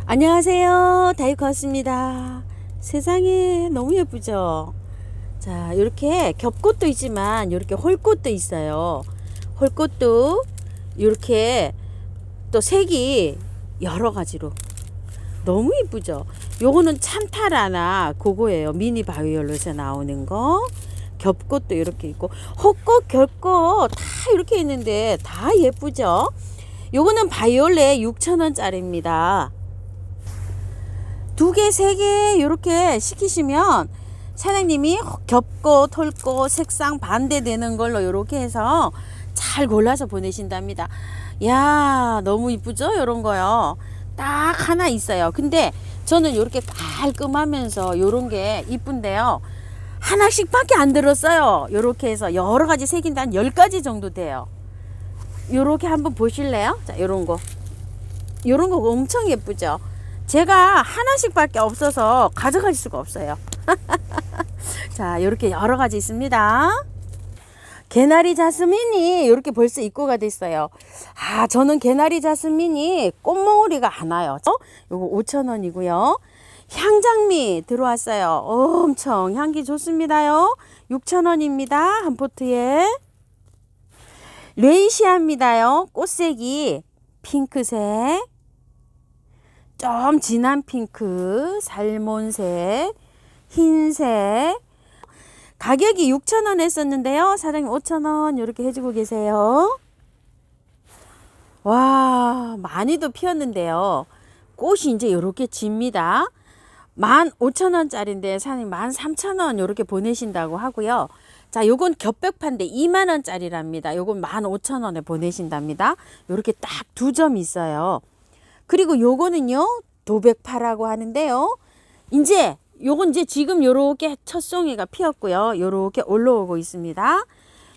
안녕하세요, 다이코였습니다. 세상에 너무 예쁘죠? 자, 이렇게 겹꽃도 있지만 이렇게 홀꽃도 있어요. 홀꽃도 이렇게 또 색이 여러 가지로 너무 예쁘죠? 요거는 참타라나 그거예요. 미니 바이올렛에 나오는 거. 겹꽃도 이렇게 있고 헛꽃 겹꽃 다 이렇게 있는데 다 예쁘죠? 요거는 바이올렛 6,000원짜리입니다. 두 개, 세 개 이렇게 시키시면 사장님이 겹꽃, 홀꽃, 색상 반대되는 걸로 이렇게 해서 잘 골라서 보내신답니다. 야, 너무 이쁘죠? 이런 거요. 딱 하나 있어요. 근데 저는 이렇게 깔끔하면서 이런 게 이쁜데요. 하나씩 밖에 안 들었어요. 이렇게 해서 여러 가지 색인데 한 10가지 정도 돼요. 이렇게 한번 보실래요? 자, 이런 거. 이런 거 엄청 예쁘죠? 제가 하나씩 밖에 없어서 가져갈 수가 없어요. 자, 이렇게 여러 가지 있습니다. 개나리 자스민이 이렇게 벌써 입고가 됐어요. 아, 저는 개나리 자스민이 꽃몽우리가 안 와요. 요거 5,000원이고요. 향장미 들어왔어요. 엄청 향기 좋습니다요. 6,000원입니다. 한 포트에. 레이시아입니다요. 꽃색이 핑크색. 좀 진한 핑크, 살몬색, 흰색. 가격이 6,000원 했었는데요. 사장님 5,000원 이렇게 해주고 계세요. 와, 많이도 피었는데요. 꽃이 이제 이렇게 집니다. 15,000원짜리인데 사장님 13,000원 이렇게 보내신다고 하고요. 자, 요건 겹백파인데 20,000원짜리랍니다. 요건 15,000원에 보내신답니다. 요렇게 딱 두 점 있어요. 그리고 요거는요, 도백파라고 하는데요. 요건 이제 지금 요렇게 첫 송이가 피었고요. 요렇게 올라오고 있습니다.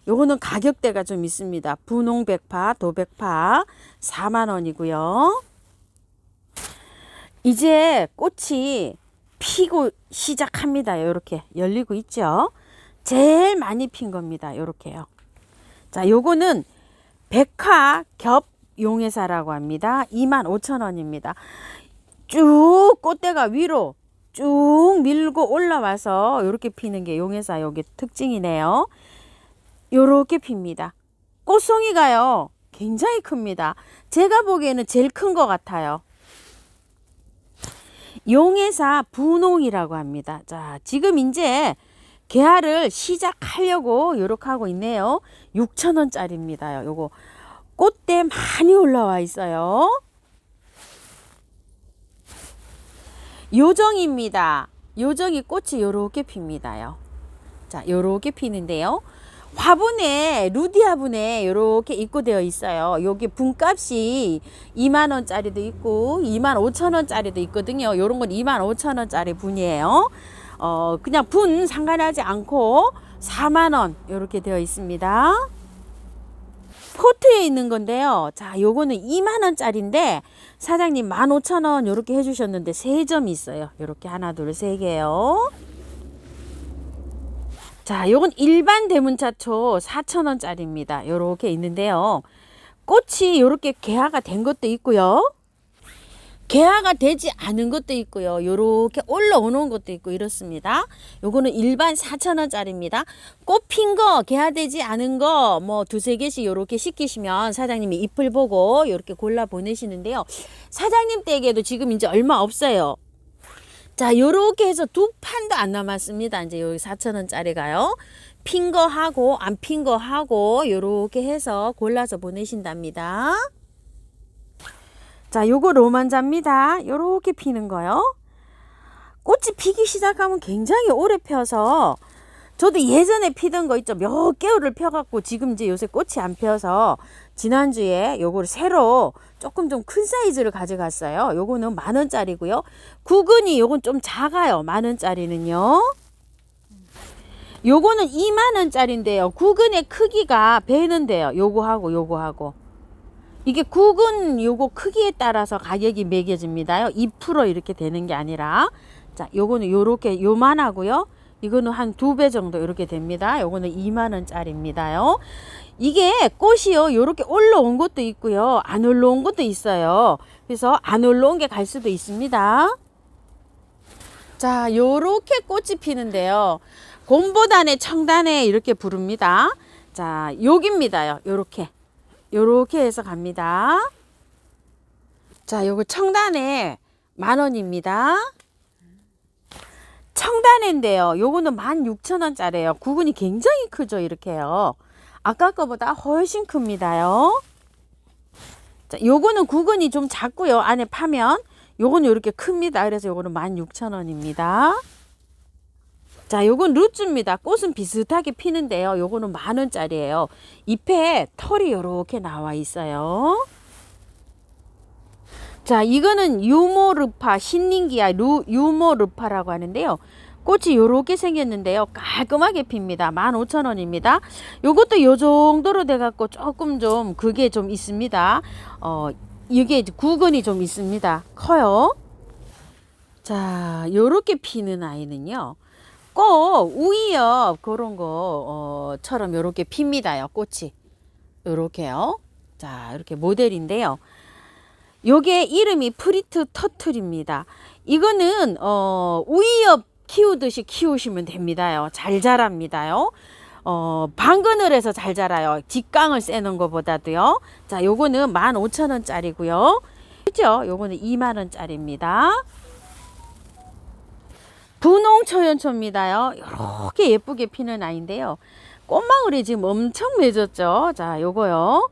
요거는 가격대가 좀 있습니다. 분홍백파, 도백파 40,000원이고요. 이제 꽃이 피고 시작합니다. 요렇게 열리고 있죠. 제일 많이 핀 겁니다. 요렇게요. 자, 요거는 백화 겹 용해사라고 합니다. 25,000원입니다. 쭉 꽃대가 위로 쭉 밀고 올라와서 이렇게 피는 게 용해사 여기 특징이네요. 이렇게 핍니다. 꽃송이가요 굉장히 큽니다. 제가 보기에는 제일 큰 것 같아요. 용해사 분홍이라고 합니다. 자, 지금 이제 개화를 시작하려고 이렇게 하고 있네요. 6,000원짜리입니다. 요거 꽃대 많이 올라와 있어요. 요정입니다. 요정이 꽃이 요렇게 핍니다요. 자, 요렇게 피는데요. 화분에 루디아분에 요렇게 입고되어 있어요. 여기 분값이 20,000원짜리도 있고 25,000원짜리도 있거든요. 요런 건 25,000원짜리 분이에요. 그냥 분 상관하지 않고 40,000원 요렇게 되어 있습니다. 포트에 있는 건데요. 자, 요거는 20,000원짜리인데 사장님 15,000원 요렇게 해주셨는데 3점이 있어요. 요렇게 하나, 둘, 세 개요. 자, 요건 일반 대문차초 4,000원짜리입니다. 요렇게 있는데요. 꽃이 요렇게 개화가 된 것도 있고요. 개화가 되지 않은 것도 있고요. 요렇게 올라오는 것도 있고 이렇습니다. 요거는 일반 4,000원짜리입니다. 꽃 핀 거, 개화되지 않은 거 뭐 두세 개씩 요렇게 시키시면 사장님이 잎을 보고 요렇게 골라 보내시는데요. 사장님 댁에도 지금 이제 얼마 없어요. 자, 요렇게 해서 두 판도 안 남았습니다. 이제 여기 4,000원짜리가요. 핀 거 하고 안 핀 거 하고 요렇게 해서 골라서 보내신답니다. 자, 요거 로만자입니다. 요렇게 피는 거요. 꽃이 피기 시작하면 굉장히 오래 펴서 저도 예전에 피던 거 있죠. 몇 개월을 펴갖고 지금 이제 요새 꽃이 안 펴서 지난주에 요거를 새로 조금 좀 큰 사이즈를 가져갔어요. 요거는 10,000원짜리고요. 구근이 요건 좀 작아요. 10,000원짜리는요. 요거는 20,000원짜리인데요. 구근의 크기가 배는데요. 요거하고 요거하고. 이게 구근 요거 크기에 따라서 가격이 매겨집니다요. 2% 이렇게 되는 게 아니라. 자, 요거는 요렇게 요만하고요. 이거는 한 2배 정도 이렇게 됩니다. 요거는 20,000원짜리입니다요. 이게 꽃이요 요렇게 올라온 것도 있고요 안 올라온 것도 있어요. 그래서 안 올라온 게 갈 수도 있습니다. 자, 요렇게 꽃이 피는데요. 곰보단에 청단에 이렇게 부릅니다. 자, 여기입니다요. 요렇게 해서 갑니다. 자, 요거 청단에 10,000원입니다. 청단회인데요. 요거는 16,000원짜리예요. 구근이 굉장히 크죠. 이렇게요. 아까 거보다 훨씬 큽니다요. 자, 요거는 구근이 좀 작고요. 안에 파면 요거는 이렇게 큽니다. 그래서 요거는 16,000원입니다. 자, 요건 루츠입니다. 꽃은 비슷하게 피는데요. 요거는 10,000원짜리예요. 잎에 털이 이렇게 나와 있어요. 자, 이거는 유모르파, 신nin기야 유모르파라고 하는데요. 꽃이 요렇게 생겼는데요. 깔끔하게 핍니다. 15,000원입니다. 요것도 요 정도로 돼갖고 조금 좀 그게 좀 있습니다. 이게 구근이 좀 있습니다. 커요. 자, 요렇게 피는 아이는요. 꼭 우이엽 그런 거처럼 요렇게 핍니다요. 꽃이. 요렇게요. 자, 이렇게 모델인데요. 요게 이름이 프리트 터틀입니다. 이거는 우이엽 키우듯이 키우시면 됩니다요. 잘 자랍니다요. 방근을 잘 자라요. 직강을 쐬는 것보다도요. 자, 요거는 15,000원짜리고요. 그죠? 요거는 20,000원짜리입니다. 분홍 초연초입니다요. 이렇게 예쁘게 피는 아이인데요. 꽃망울이 지금 엄청 맺었죠. 자, 요거요.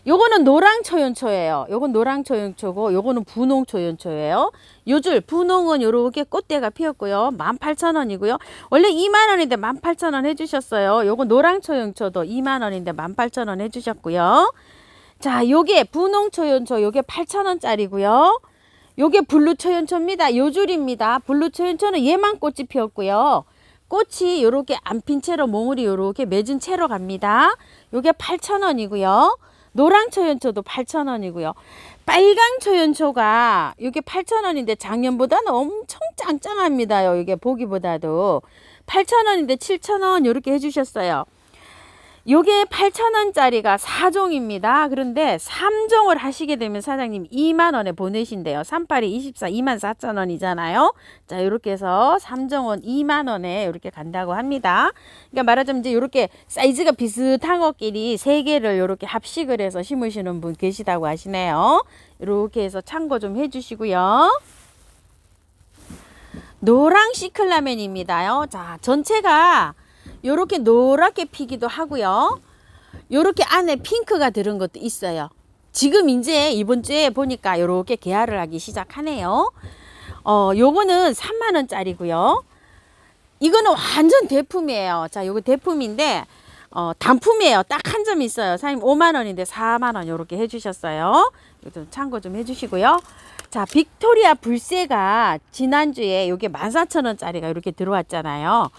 요거는 노랑 초연초예요. 요건 노랑 초연초고 요거는 분홍 초연초예요. 요 줄 분홍은 요렇게 꽃대가 피었고요. 18,000원이고요. 원래 20,000원인데 18,000원 해주셨어요. 요거 노랑 초연초도 20,000원인데 18,000원 해주셨고요. 자, 요게 분홍 초연초 요게 8,000원짜리고요. 요게 블루 초연초입니다. 요 줄입니다. 블루 초연초는 얘만 꽃이 피었고요. 꽃이 요렇게 안 핀 채로 몽울이 요렇게 맺은 채로 갑니다. 요게 8,000원이고요. 노랑 초연초도 8,000원이고요. 빨강 초연초가 이게 8,000원인데 작년보다는 엄청 짱짱합니다요. 이게 보기보다도 8,000원인데 7,000원 이렇게 해주셨어요. 요게 8,000원짜리가 4종입니다. 그런데 3종을 하시게 되면 사장님 20,000원에 보내신대요. 38이 24, 24,000원이잖아요. 자, 이렇게 해서 3종은 20,000원에 이렇게 간다고 합니다. 그러니까 말하자면 이제 이렇게 사이즈가 비슷한 것끼리 3개를 이렇게 합식을 해서 심으시는 분 계시다고 하시네요. 이렇게 해서 참고 좀 해주시고요. 노랑 시클라멘입니다요. 자, 전체가 요렇게 노랗게 피기도 하고요. 요렇게 안에 핑크가 들은 것도 있어요. 지금 이제 이번 주에 보니까 요렇게 개화를 하기 시작하네요. 요거는 30,000원짜리고요. 이거는 완전 대품이에요. 자, 요거 대품인데 단품이에요. 딱 한 점 있어요. 사장님 50,000원인데 40,000원 요렇게 해주셨어요. 이것도 참고 좀 해주시고요. 자, 빅토리아 불새가 지난주에 요게 14,000원짜리가 이렇게 들어왔잖아요.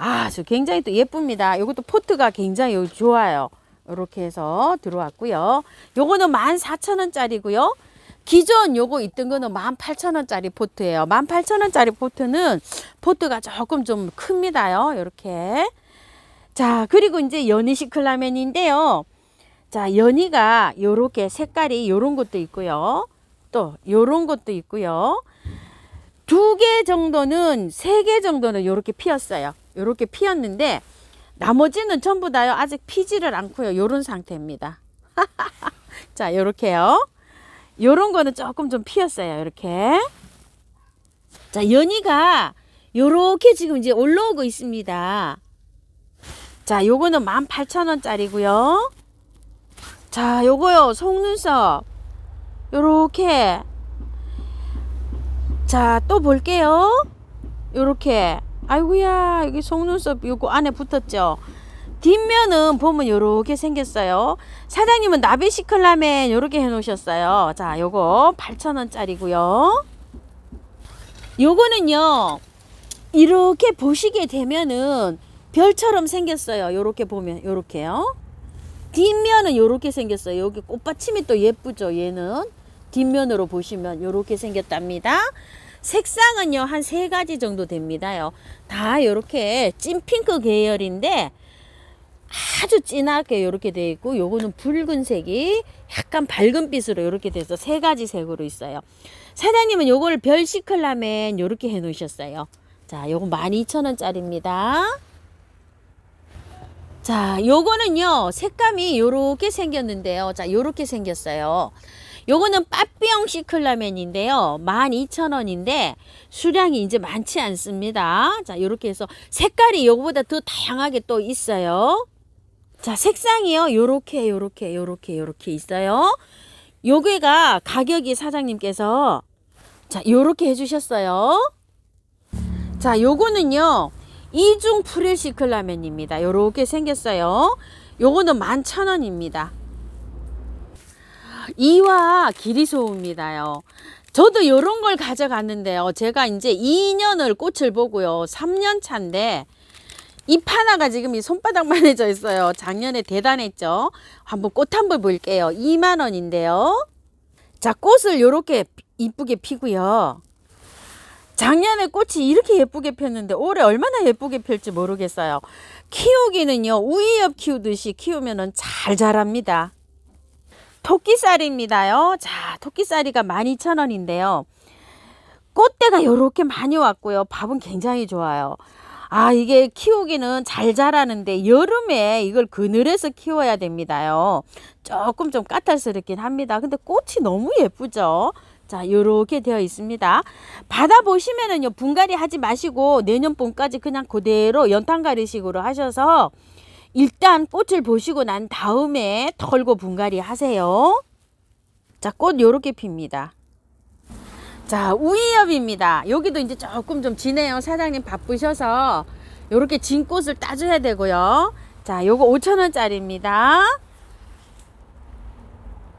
아, 저 굉장히 또 예쁩니다. 요것도 포트가 굉장히 좋아요. 이렇게 해서 들어왔고요. 요거는 14,000원짜리고요. 기존 요거 있던 거는 18,000원짜리 포트예요. 18,000원짜리 포트는 포트가 조금 좀 큽니다요. 이렇게. 자, 그리고 이제 연희 시클라멘인데요. 자, 연희가 요렇게 색깔이 요런 것도 있고요. 또 요런 것도 있고요. 2개 정도는 3개 정도는 요렇게 피었어요. 요렇게 피었는데 나머지는 전부 다요 아직 피지를 않고요. 요런 상태입니다. 자, 요렇게요. 요런 거는 조금 좀 피었어요. 이렇게. 자, 연희가 요렇게 지금 이제 올라오고 있습니다. 자, 요거는 18,000원짜리고요. 자, 요거요 속눈썹 요렇게. 자, 또 볼게요. 요렇게. 아이고야, 여기 속눈썹 요거 안에 붙었죠. 뒷면은 보면 요렇게 생겼어요. 사장님은 나비시클라멘 요렇게 해 놓으셨어요. 자, 요거 8,000원짜리고요. 요거는요 이렇게 보시게 되면은 별처럼 생겼어요. 요렇게 보면 요렇게요. 뒷면은 요렇게 생겼어요. 여기 꽃받침이 또 예쁘죠. 얘는 뒷면으로 보시면 요렇게 생겼답니다. 색상은요 한 3가지 정도 됩니다요. 다 요렇게 찐핑크 계열인데 아주 진하게 이렇게 되어 있고, 요거는 붉은색이 약간 밝은 빛으로 이렇게 돼서 세 가지 색으로 있어요. 사장님은 요거를 별시클라멘 요렇게 해 놓으셨어요. 자, 요거 12,000원짜리입니다. 자, 요거는요, 색감이 요렇게 생겼는데요. 자, 요렇게 생겼어요. 요거는 빠삐용 시클라멘인데요. 12,000원인데 수량이 이제 많지 않습니다. 자, 요렇게 해서 색깔이 요거보다 더 다양하게 또 있어요. 자, 색상이요. 요렇게 있어요. 요게가 가격이 사장님께서 자, 요렇게 해주셨어요. 자, 요거는요, 이중 프릴 시클라멘입니다. 요렇게 생겼어요. 요거는 11,000원입니다. 이와 기리소입니다요. 저도 요런 걸 가져갔는데요. 제가 이제 2년을 꽃을 보고요. 3년 차인데 잎 하나가 지금 이 손바닥만 해져 있어요. 작년에 대단했죠. 한번 꽃 한번 볼게요. 2만 원인데요. 자, 꽃을 요렇게 이쁘게 피고요. 작년에 꽃이 이렇게 예쁘게 폈는데 올해 얼마나 예쁘게 필지 모르겠어요. 키우기는요, 우이엽 키우듯이 키우면은 잘 자랍니다. 토끼살입니다요. 자, 토끼살이가 12,000원인데요. 꽃대가 이렇게 많이 왔고요. 밥은 굉장히 좋아요. 아, 이게 키우기는 잘 자라는데 여름에 이걸 그늘에서 키워야 됩니다요. 조금 좀 까탈스럽긴 합니다. 근데 꽃이 너무 예쁘죠. 자, 요렇게 되어 있습니다. 받아보시면은요, 분갈이 하지 마시고 내년 봄까지 그냥 그대로 연탄가리식으로 하셔서 일단 꽃을 보시고 난 다음에 털고 분갈이 하세요. 자, 꽃 요렇게 핍니다. 자, 우이엽입니다. 여기도 이제 조금 좀 지네요. 사장님 바쁘셔서 요렇게 진 꽃을 따줘야 되고요. 자, 요거 5,000원짜리입니다.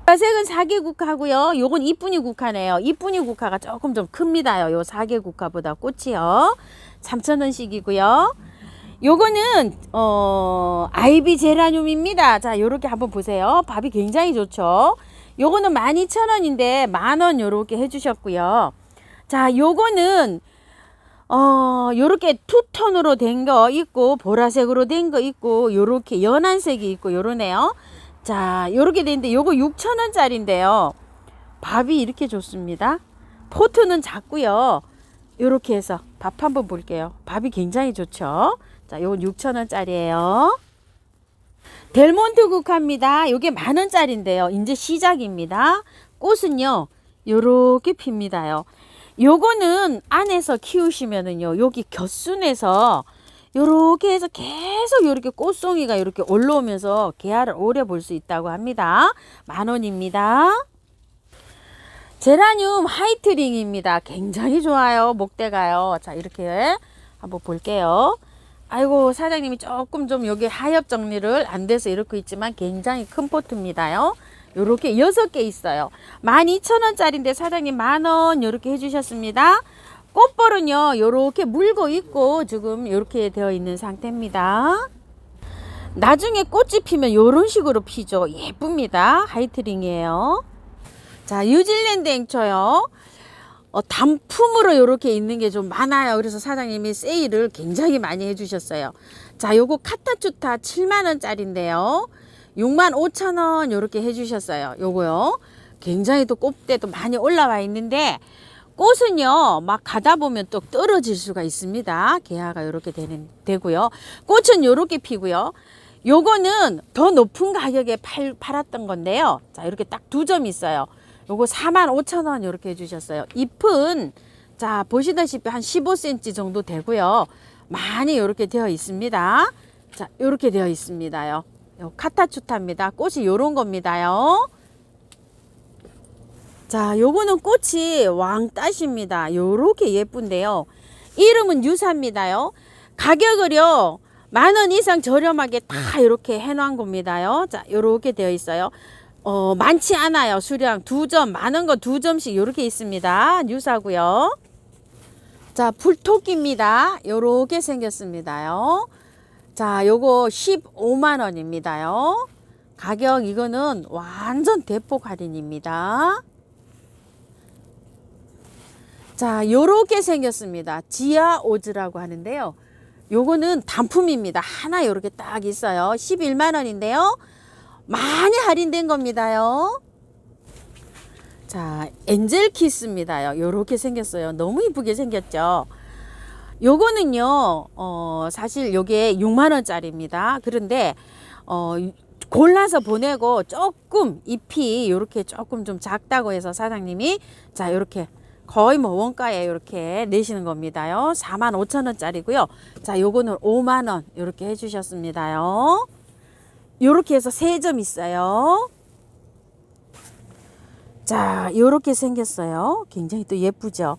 색은 사계국화고요. 요건 이쁜이 국화네요. 이쁜이 국화가 조금 좀 큽니다요. 요 사계국화보다 꽃이요. 3,000원씩이고요. 요거는 아이비 제라늄입니다. 자, 요렇게 한번 보세요. 밥이 굉장히 좋죠. 요거는 12,000원인데 만원 요렇게 해주셨고요. 자, 요거는 요렇게 투톤으로 된 거 있고 보라색으로 된 거 있고 요렇게 연한색이 있고 요러네요. 자, 요렇게 되는데 요거 6,000원짜리인데요. 밥이 이렇게 좋습니다. 포트는 작고요. 요렇게 해서 밥 한번 볼게요. 밥이 굉장히 좋죠. 자, 요건 6,000원짜리예요. 델몬트 국화입니다. 요게 만원짜리인데요. 이제 시작입니다. 꽃은요, 요렇게 핍니다요. 요거는 안에서 키우시면은요, 여기 곁순에서 요렇게 해서 계속 요렇게 꽃송이가 이렇게 올라오면서 개화를 오래 볼 수 있다고 합니다. 만원입니다. 제라늄 하이트링입니다. 굉장히 좋아요. 목대가요. 자, 이렇게 한번 볼게요. 아이고, 사장님이 조금 좀 여기 하엽 정리를 안 돼서 이렇게 있지만 굉장히 큰 포트입니다요. 요렇게 6개 있어요. 12,000원짜리인데 사장님 만원 요렇게 해주셨습니다. 꽃볼은요, 요렇게 물고 있고 지금 요렇게 되어 있는 상태입니다. 나중에 꽃이 피면 요런 식으로 피죠. 예쁩니다. 하이트링이에요. 자, 뉴질랜드 앵초요. 단품으로 이렇게 있는 게 좀 많아요. 그래서 사장님이 세일을 굉장히 많이 해주셨어요. 자, 요거 카타추타 7만원짜리인데요. 65,000원 이렇게 해주셨어요. 요거요. 굉장히 또 꽃대도 많이 올라와 있는데 꽃은요, 막 가다 보면 또 떨어질 수가 있습니다. 개화가 이렇게 되고요. 꽃은 이렇게 피고요. 요거는 더 높은 가격에 팔았던 건데요. 자, 이렇게 딱 2점 있어요. 요거 45,000원 이렇게 해주셨어요. 잎은 자, 보시다시피 한 15cm 정도 되고요. 많이 이렇게 되어 있습니다. 자, 이렇게 되어 있습니다요. 요 카타추타입니다. 꽃이 요런 겁니다요. 자, 요거는 꽃이 왕따십니다. 요렇게 예쁜데요. 이름은 유사입니다요. 가격을요, 만원 이상 저렴하게 다 이렇게 해놓은 겁니다요. 자, 요렇게 되어 있어요. 많지 않아요. 수량 2점, 많은 거 2점씩 요렇게 있습니다. 유사고요. 자, 불토끼입니다. 요렇게 생겼습니다요. 자, 요거 15만원입니다요. 가격 이거는 완전 대폭 할인입니다. 자, 요렇게 생겼습니다. 지아 오즈라고 하는데요. 요거는 단품입니다. 하나 이렇게 딱 있어요. 11만 원인데요. 많이 할인된 겁니다요. 자, 엔젤 키스입니다요. 요렇게 생겼어요. 너무 이쁘게 생겼죠. 요거는요, 사실 요게 6만 원짜리입니다. 그런데, 골라서 보내고 조금 잎이 요렇게 조금 좀 작다고 해서 사장님이 자, 요렇게 거의 뭐 원가에 이렇게 내시는 겁니다요. 45,000원짜리고요. 자, 요거는 5만 원 이렇게 해주셨습니다요. 요렇게 해서 3점 있어요. 자, 요렇게 생겼어요. 굉장히 또 예쁘죠.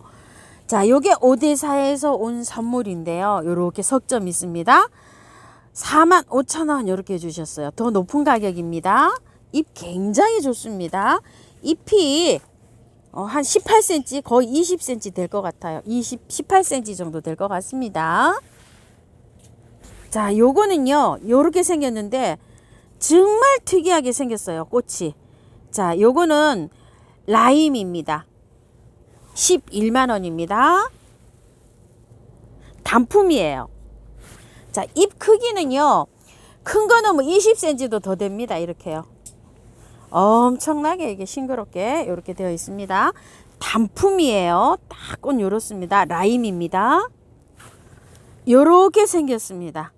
자, 요게 오대사에서 온 선물인데요. 요렇게 석점 있습니다. 45,000원 이렇게 해주셨어요. 더 높은 가격입니다. 잎 굉장히 좋습니다. 잎이 한 18cm 거의 20cm 될 것 같아요. 18cm 정도 될 것 같습니다. 자, 요거는요 요렇게 생겼는데 정말 특이하게 생겼어요. 꽃이. 자, 요거는 라임입니다. 11만 원입니다. 단품이에요. 자, 잎 크기는요 큰 거는 뭐 20cm도 더 됩니다. 이렇게요. 엄청나게 이게 싱그럽게 이렇게 되어 있습니다. 단품이에요. 딱 꽃 요렇습니다. 라임입니다. 요렇게 생겼습니다.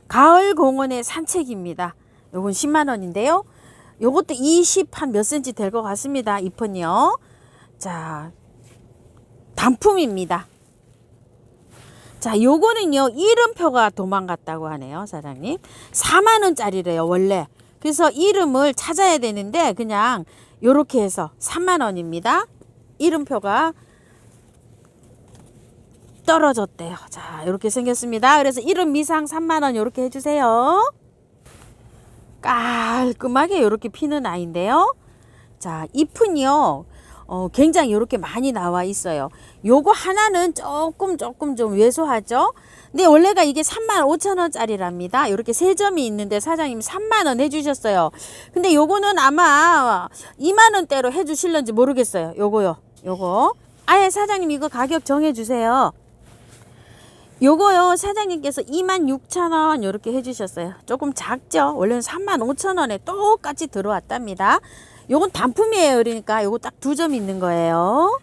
가을 공원의 산책입니다. 요건 10만 원인데요. 요것도 20 한 몇 cm 될 것 같습니다. 잎은요. 자, 단품입니다. 자, 요거는요 이름표가 도망갔다고 하네요. 사장님 4만 원짜리래요 원래. 그래서 이름을 찾아야 되는데 그냥 요렇게 해서 3만 원입니다. 이름표가 떨어졌대요. 자, 이렇게 생겼습니다. 그래서 이름 미상 3만 원 이렇게 해주세요. 깔끔하게 이렇게 피는 아이인데요. 자, 잎은요 굉장히 이렇게 많이 나와 있어요. 요거 하나는 조금 좀 왜소하죠. 근데 원래가 이게 35,000원짜리랍니다. 이렇게 3점이 있는데 사장님 3만 원 해주셨어요. 근데 요거는 아마 2만 원대로 해주실런지 모르겠어요. 요거요. 요거 아예 사장님 이거 가격 정해주세요. 요거요 사장님께서 26,000원 이렇게 해주셨어요. 조금 작죠. 원래는 35,000원에 똑같이 들어왔답니다. 요건 단품이에요. 그러니까 요거 딱 2점 있는 거예요.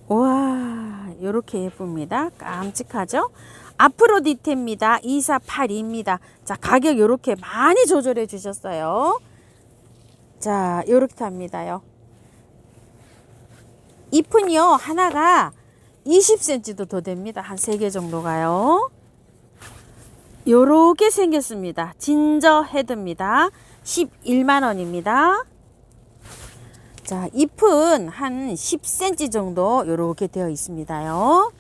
와, 요렇게 예쁩니다. 깜찍하죠? 아프로디테입니다. 2482입니다. 자, 가격 요렇게 많이 조절해 주셨어요. 자, 요렇게 합니다요. 잎은요 하나가 20cm도 더 됩니다. 한 3개 정도가요. 요렇게 생겼습니다. 진저 헤드입니다. 11만 원입니다. 자, 잎은 한 10cm 정도 요렇게 되어 있습니다요.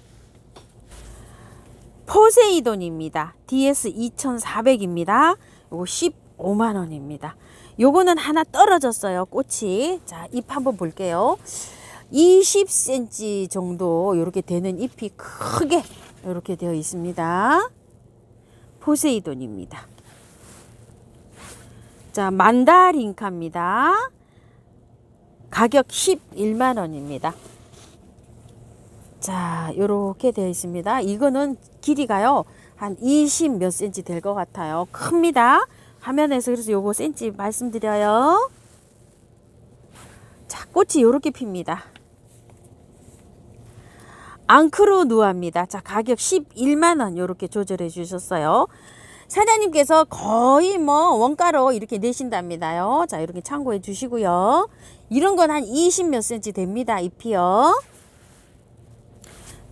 포세이돈입니다. DS 2400입니다. 요거 15만 원입니다. 요거는 하나 떨어졌어요. 꽃이. 자, 잎 한번 볼게요. 20cm 정도 이렇게 되는 잎이 크게 이렇게 되어 있습니다. 포세이돈입니다. 자, 만다린카입니다. 가격 11만 원입니다. 자, 요렇게 되어 있습니다. 이거는 길이가요 한 20 몇 cm 될 것 같아요. 큽니다. 화면에서. 그래서 요거 cm 말씀드려요. 자, 꽃이 요렇게 핍니다. 앙크로누아입니다. 자, 가격 11만 원 요렇게 조절해 주셨어요. 사장님께서 거의 뭐 원가로 이렇게 내신답니다요. 자, 이렇게 참고해 주시고요. 이런 건 한 20 몇 cm 됩니다. 잎이요.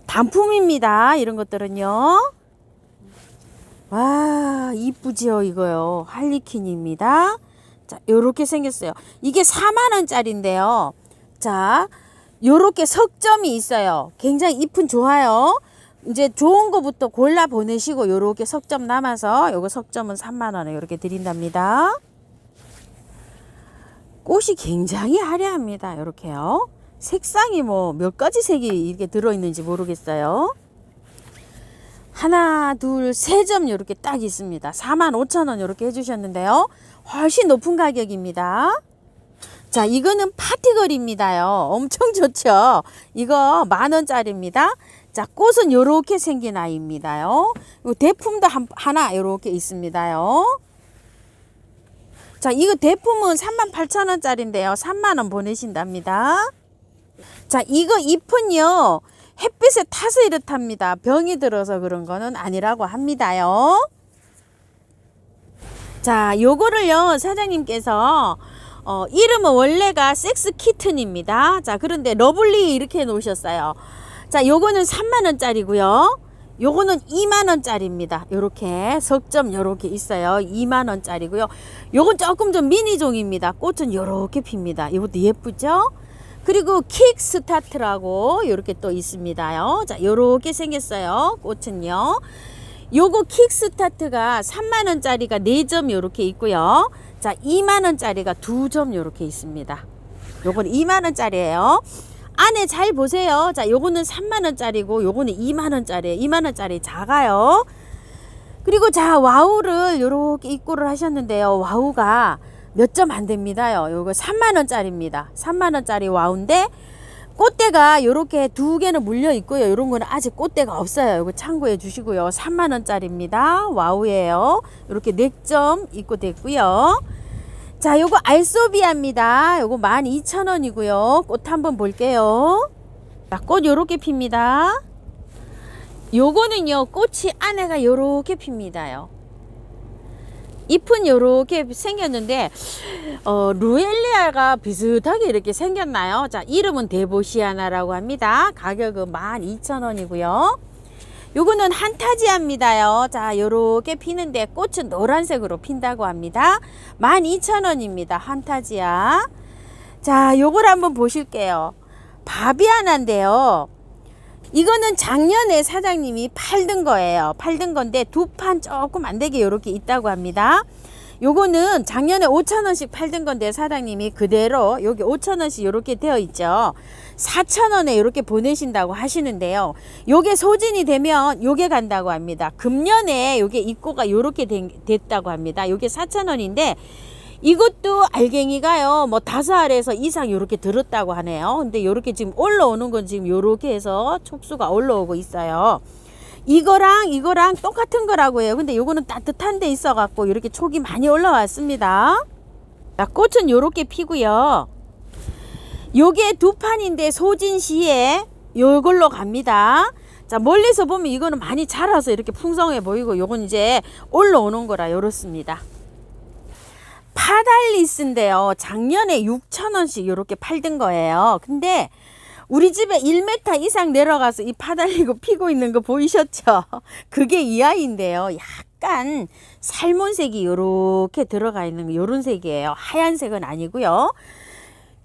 단품입니다. 이런 것들은요. 와, 이쁘지요 이거요. 할리퀸입니다. 자, 요렇게 생겼어요. 이게 4만 원짜리인데요. 자, 요렇게 석점이 있어요. 굉장히 잎은 좋아요. 이제 좋은 거부터 골라 보내시고 요렇게 석점 남아서 요거 석점은 3만 원에 요렇게 드린답니다. 꽃이 굉장히 화려합니다. 요렇게요. 색상이 뭐 몇 가지 색이 이렇게 들어있는지 모르겠어요. 하나, 둘, 3점 요렇게 딱 있습니다. 45,000원 요렇게 해주셨는데요. 훨씬 높은 가격입니다. 자, 이거는 파티걸입니다요. 엄청 좋죠. 이거 10,000원짜리입니다. 자, 꽃은 요렇게 생긴 아이입니다요. 요 대품도 하나 요렇게 있습니다요. 자, 이거 대품은 38,000원짜리인데요. 3만원 보내신답니다. 자, 이거 잎은요, 햇빛에 타서 이렇답니다. 병이 들어서 그런 거는 아니라고 합니다요. 자, 요거를요, 사장님께서, 이름은 원래가 섹스 키튼입니다. 자, 그런데 러블리 이렇게 해 놓으셨어요. 자, 요거는 3만원짜리고요. 요거는 2만원짜리입니다. 요렇게 석점 요렇게 있어요. 2만원짜리고요. 요건 조금 좀 미니종입니다. 꽃은 요렇게 핍니다. 이것도 예쁘죠? 그리고 킥스타트라고 요렇게 또 있습니다요. 자, 요렇게 생겼어요. 꽃은요. 요거 킥스타트가 3만원짜리가 4점 요렇게 있고요. 자, 2만원짜리가 2점 요렇게 있습니다. 요건 2만원짜리예요. 안에 잘 보세요. 자, 요거는 3만원짜리고 요거는 2만원짜리예요. 2만원짜리 작아요. 그리고 자, 와우를 요렇게 입고를 하셨는데요. 와우가 몇 점 안 됩니다요. 요거 3만원짜리입니다. 3만원짜리 와우인데 꽃대가 요렇게 2개는 물려 있고요. 요런 거는 아직 꽃대가 없어요. 요거 참고해 주시고요. 3만원짜리입니다. 와우예요. 요렇게 4점 입고됐고요. 자, 요거 알소비아입니다. 요거 12,000원이고요. 꽃 한번 볼게요. 자, 꽃 요렇게 핍니다. 요거는요, 꽃이 안에가 요렇게 핍니다요. 잎은 요렇게 생겼는데, 루엘리아가 비슷하게 이렇게 생겼나요? 자, 이름은 데보시아나라고 합니다. 가격은 12,000원이고요. 요거는 한타지아입니다요. 자, 요렇게 피는데 꽃은 노란색으로 핀다고 합니다. 12,000원입니다. 한타지아. 자, 요걸 한번 보실게요. 바비아나인데요. 이거는 작년에 사장님이 팔던 거예요. 팔던 건데 두 판 조금 안 되게 요렇게 있다고 합니다. 요거는 작년에 5,000원씩 팔던 건데 사장님이 그대로 여기 5,000원씩 요렇게 되어 있죠. 4,000원에 요렇게 보내신다고 하시는데요. 요게 소진이 되면 요게 간다고 합니다. 금년에 요게 입고가 요렇게 됐다고 합니다. 요게 4,000원인데 이것도 알갱이가요, 뭐 5알에서 이상 요렇게 들었다고 하네요. 근데 요렇게 지금 올라오는 건 지금 요렇게 해서 촉수가 올라오고 있어요. 이거랑 똑같은 거라고 해요. 근데 요거는 따뜻한 데 있어 갖고 이렇게 촉이 많이 올라왔습니다. 자, 꽃은 요렇게 피고요. 요게 두 판인데 소진 시에 요걸로 갑니다. 자, 멀리서 보면 이거는 많이 자라서 이렇게 풍성해 보이고 요건 이제 올라오는 거라 요렇습니다. 파달리스인데요. 작년에 6,000원씩 이렇게 팔던 거예요. 근데 우리 집에 1m 이상 내려가서 이 파달리고 피고 있는 거 보이셨죠? 그게 이 아이인데요. 약간 살몬색이 이렇게 들어가 있는 이런 색이에요. 하얀색은 아니고요.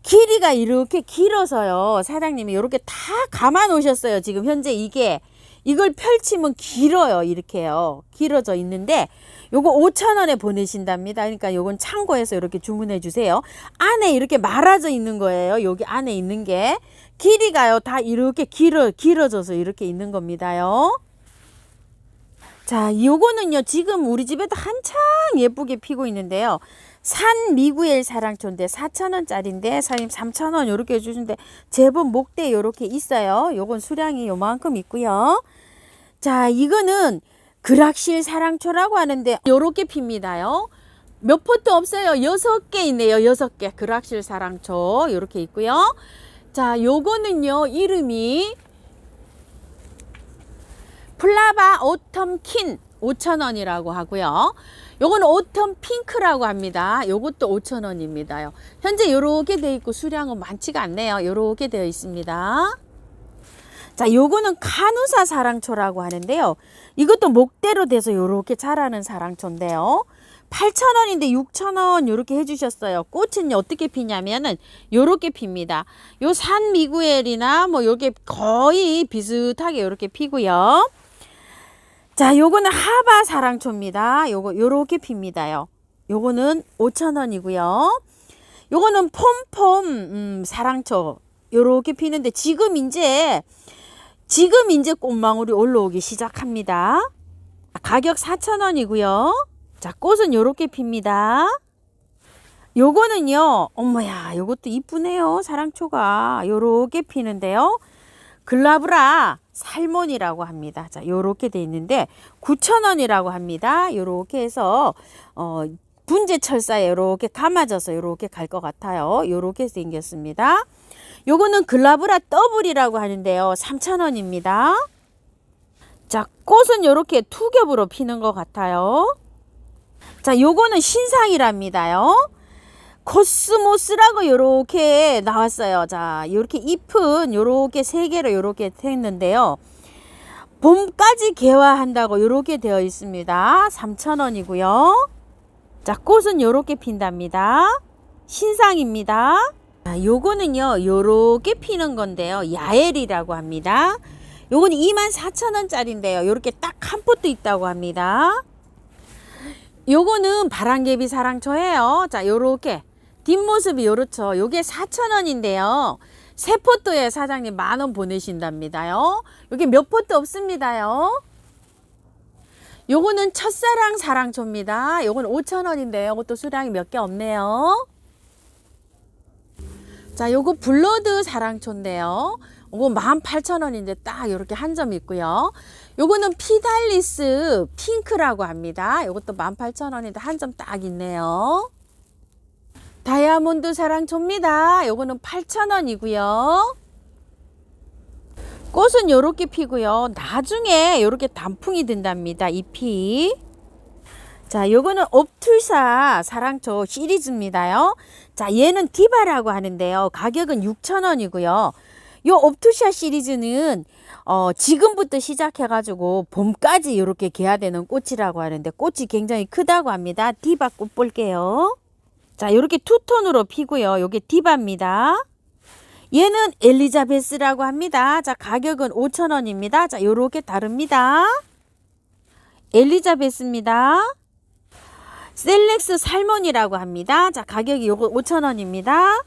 길이가 이렇게 길어서요. 사장님이 이렇게 다 감아 놓으셨어요. 지금 현재 이걸 펼치면 길어요. 이렇게요. 길어져 있는데 요거 5,000원에 보내신답니다. 그러니까 요건 참고해서 이렇게 주문해 주세요. 안에 이렇게 말아져 있는 거예요. 여기 안에 있는 게 길이가요 다 이렇게 길어져서 이렇게 있는 겁니다요. 자, 요거는요 지금 우리 집에도 한창 예쁘게 피고 있는데요. 산 미구엘 사랑초인데 4,000원짜리인데 사장님 3,000원 요렇게 해주시는데 제법 목대 요렇게 있어요. 요건 수량이 요만큼 있고요. 자, 이거는 그락실 사랑초라고 하는데 요렇게 핍니다요. 몇 포트 없어요. 6개 있네요. 6개 그락실 사랑초 요렇게 있고요. 자, 요거는요 이름이 플라바 오텀 킨 5,000원이라고 하고요. 요거는 오텀 핑크라고 합니다. 요것도 5,000원입니다요. 현재 요렇게 되어 있고 수량은 많지가 않네요. 요렇게 되어 있습니다. 자, 요거는 카누사 사랑초라고 하는데요. 이것도 목대로 돼서 요렇게 자라는 사랑초인데요. 8,000원인데 6,000원 요렇게 해주셨어요. 꽃은 어떻게 피냐면은 요렇게 핍니다. 요 산 미구엘이나 뭐 요게 거의 비슷하게 요렇게 피고요. 자, 요거는 하바 사랑초입니다. 요렇게 핍니다요. 요거는 5,000원이고요. 요거는 폼폼 사랑초 요렇게 피는데 지금 이제 꽃망울이 올라오기 시작합니다. 가격 4,000원이고요. 자, 꽃은 요렇게 핍니다. 요거는요, 어머야, 요것도 이쁘네요. 사랑초가 요렇게 피는데요. 글라브라 살몬이라고 합니다. 자, 요렇게 돼 있는데 9,000원이라고 합니다. 요렇게 해서 분재 철사에 요렇게 감아져서 요렇게 갈 것 같아요. 요렇게 생겼습니다. 요거는 글라브라 더블이라고 하는데요. 3,000원입니다. 자, 꽃은 요렇게 투겹으로 피는 것 같아요. 자, 요거는 신상이랍니다요. 코스모스라고 요렇게 나왔어요. 자, 요렇게 잎은 요렇게 3개로 요렇게 했는데요. 봄까지 개화한다고 요렇게 되어 있습니다. 3,000원이고요. 자, 꽃은 요렇게 핀답니다. 신상입니다. 자, 요거는요, 요렇게 피는 건데요. 야엘이라고 합니다. 요거는 24,000원짜리인데요. 요렇게 딱 한 포트 있다고 합니다. 요거는 바람개비 사랑초예요. 자, 요렇게 뒷모습이 요렇죠. 요게 4,000원인데요. 세 포트에 사장님 10,000원 보내신답니다요. 요게 몇 포트 없습니다요. 요거는 첫사랑 사랑초입니다. 요건 5,000원인데요. 요것도 수량이 몇 개 없네요. 자, 요거 블러드 사랑초인데요. 요거 18,000원인데 딱 요렇게 한 점 있고요. 요거는 피달리스 핑크라고 합니다. 요것도 18,000원인데 한 점 딱 있네요. 다이아몬드 사랑초입니다. 요거는 8,000원이고요. 꽃은 요렇게 피고요. 나중에 요렇게 단풍이 든답니다. 잎이. 자, 요거는 옵툴사 사랑초 시리즈입니다요. 자, 얘는 디바라고 하는데요. 가격은 6,000원이고요. 요 옵투샤 시리즈는 지금부터 시작해가지고 봄까지 이렇게 개화되는 꽃이라고 하는데 꽃이 굉장히 크다고 합니다. 디바 꽃 볼게요. 자, 이렇게 투톤으로 피고요. 요게 디바입니다. 얘는 엘리자베스라고 합니다. 자, 가격은 5,000원입니다. 자, 요렇게 다릅니다. 엘리자베스입니다. 셀렉스 살몬이라고 합니다. 자, 가격이 요거 5,000원입니다.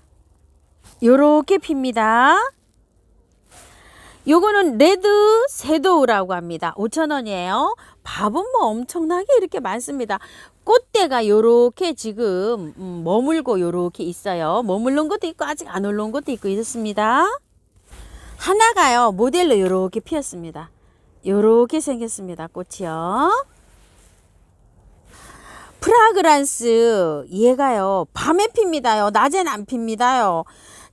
요렇게 핍니다. 요거는 레드 섀도우라고 합니다. 5,000원이에요. 밥은 뭐 엄청나게 이렇게 많습니다. 꽃대가 요렇게 지금 머물고 요렇게 있어요. 머무른 것도 있고 아직 안 올라온 것도 있고 이렇습니다. 하나가요 모델로 요렇게 피었습니다. 요렇게 생겼습니다. 꽃이요. 프라그란스 얘가요 밤에 핍니다요. 낮에는 안 핍니다요.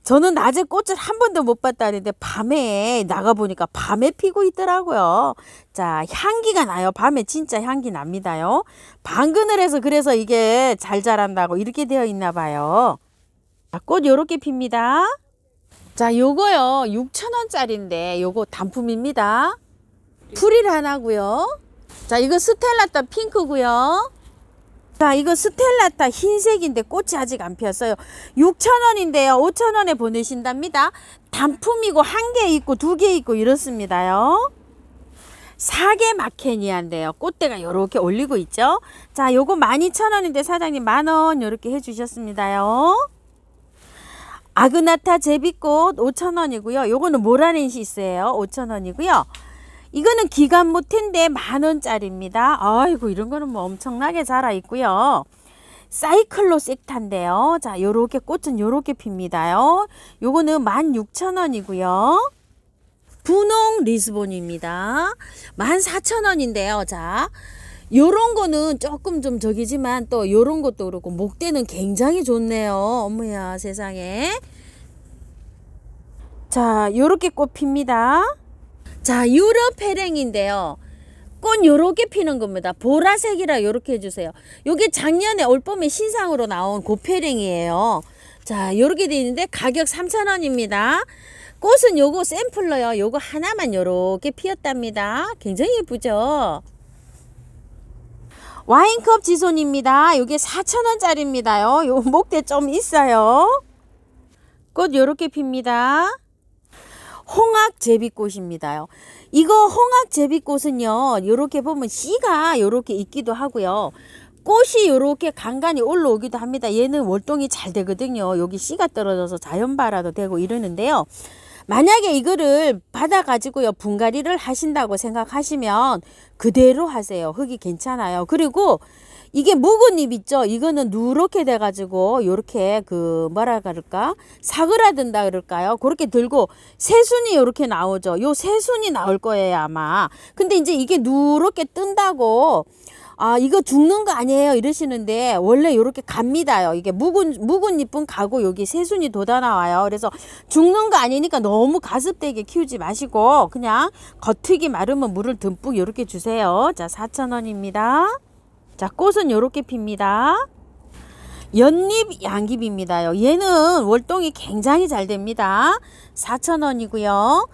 저는 낮에 꽃을 한 번도 못 봤다는데 밤에 나가보니까 밤에 피고 있더라고요. 자, 향기가 나요. 밤에 진짜 향기 납니다요. 방그늘에서 그래서 이게 잘 자란다고 이렇게 되어 있나 봐요. 자, 꽃 요렇게 핍니다. 자, 요거요 6,000원짜리인데 요거 단품입니다. 프릴 하나고요. 자, 이거 스텔라타 핑크고요. 자, 이거 스텔라타 흰색인데 꽃이 아직 안 피었어요. 6,000원인데요. 5,000원에 보내신답니다. 단품이고 한 개 있고 두 개 있고 이렇습니다요. 사계 마케니아인데요. 꽃대가 요렇게 올리고 있죠. 자, 요거 12,000원인데 사장님 10,000원 요렇게 해주셨습니다요. 아그나타 제비꽃 5,000원이고요. 요거는 모라렌시스예요. 5,000원이고요. 이거는 기간 모텐데 10,000원짜리입니다. 아이고, 이런 거는 뭐 엄청나게 자라 있고요. 사이클로 섹타인데요. 자, 요렇게 꽃은 요렇게 핍니다요. 요거는 16,000원이고요. 분홍 리스본입니다. 14,000원인데요. 자, 요런 거는 조금 좀 저기지만 또 요런 것도 그렇고 목대는 굉장히 좋네요. 어머야 세상에. 자, 요렇게 꽃 핍니다. 자, 유럽 회랭인데요. 꽃 요렇게 피는 겁니다. 보라색이라 요렇게 해주세요. 요게 작년에 올봄에 신상으로 나온 고페랭이에요. 자, 요렇게 되어 있는데 가격 3,000원입니다. 꽃은 요거 샘플러요. 요거 하나만 요렇게 피었답니다. 굉장히 예쁘죠? 와인컵 지손입니다. 요게 4,000원짜리입니다요. 요 목대 좀 있어요. 꽃 요렇게 핍니다. 홍학 제비꽃입니다요. 이거 홍학 제비꽃은요, 요렇게 보면 씨가 요렇게 있기도 하고요. 꽃이 요렇게 간간히 올라오기도 합니다. 얘는 월동이 잘 되거든요. 여기 씨가 떨어져서 자연발화도 되고 이러는데요. 만약에 이거를 받아 가지고요 분갈이를 하신다고 생각하시면 그대로 하세요. 흙이 괜찮아요. 그리고 이게 묵은 잎 있죠? 이거는 누렇게 돼가지고 요렇게 그 뭐라 그럴까? 사그라든다 그럴까요? 그렇게 들고 새순이 요렇게 나오죠. 요 새순이 나올 거예요 아마. 근데 이제 이게 누렇게 뜬다고 아 이거 죽는 거 아니에요 이러시는데 원래 요렇게 갑니다요. 이게 묵은 잎은 가고 여기 새순이 돋아 나와요. 그래서 죽는 거 아니니까 너무 가습되게 키우지 마시고 그냥 겉흙이 마르면 물을 듬뿍 요렇게 주세요. 자 4,000원입니다. 자, 꽃은 요렇게 핍니다. 연잎 양귀비입니다요. 얘는 월동이 굉장히 잘 됩니다. 4,000원이고요.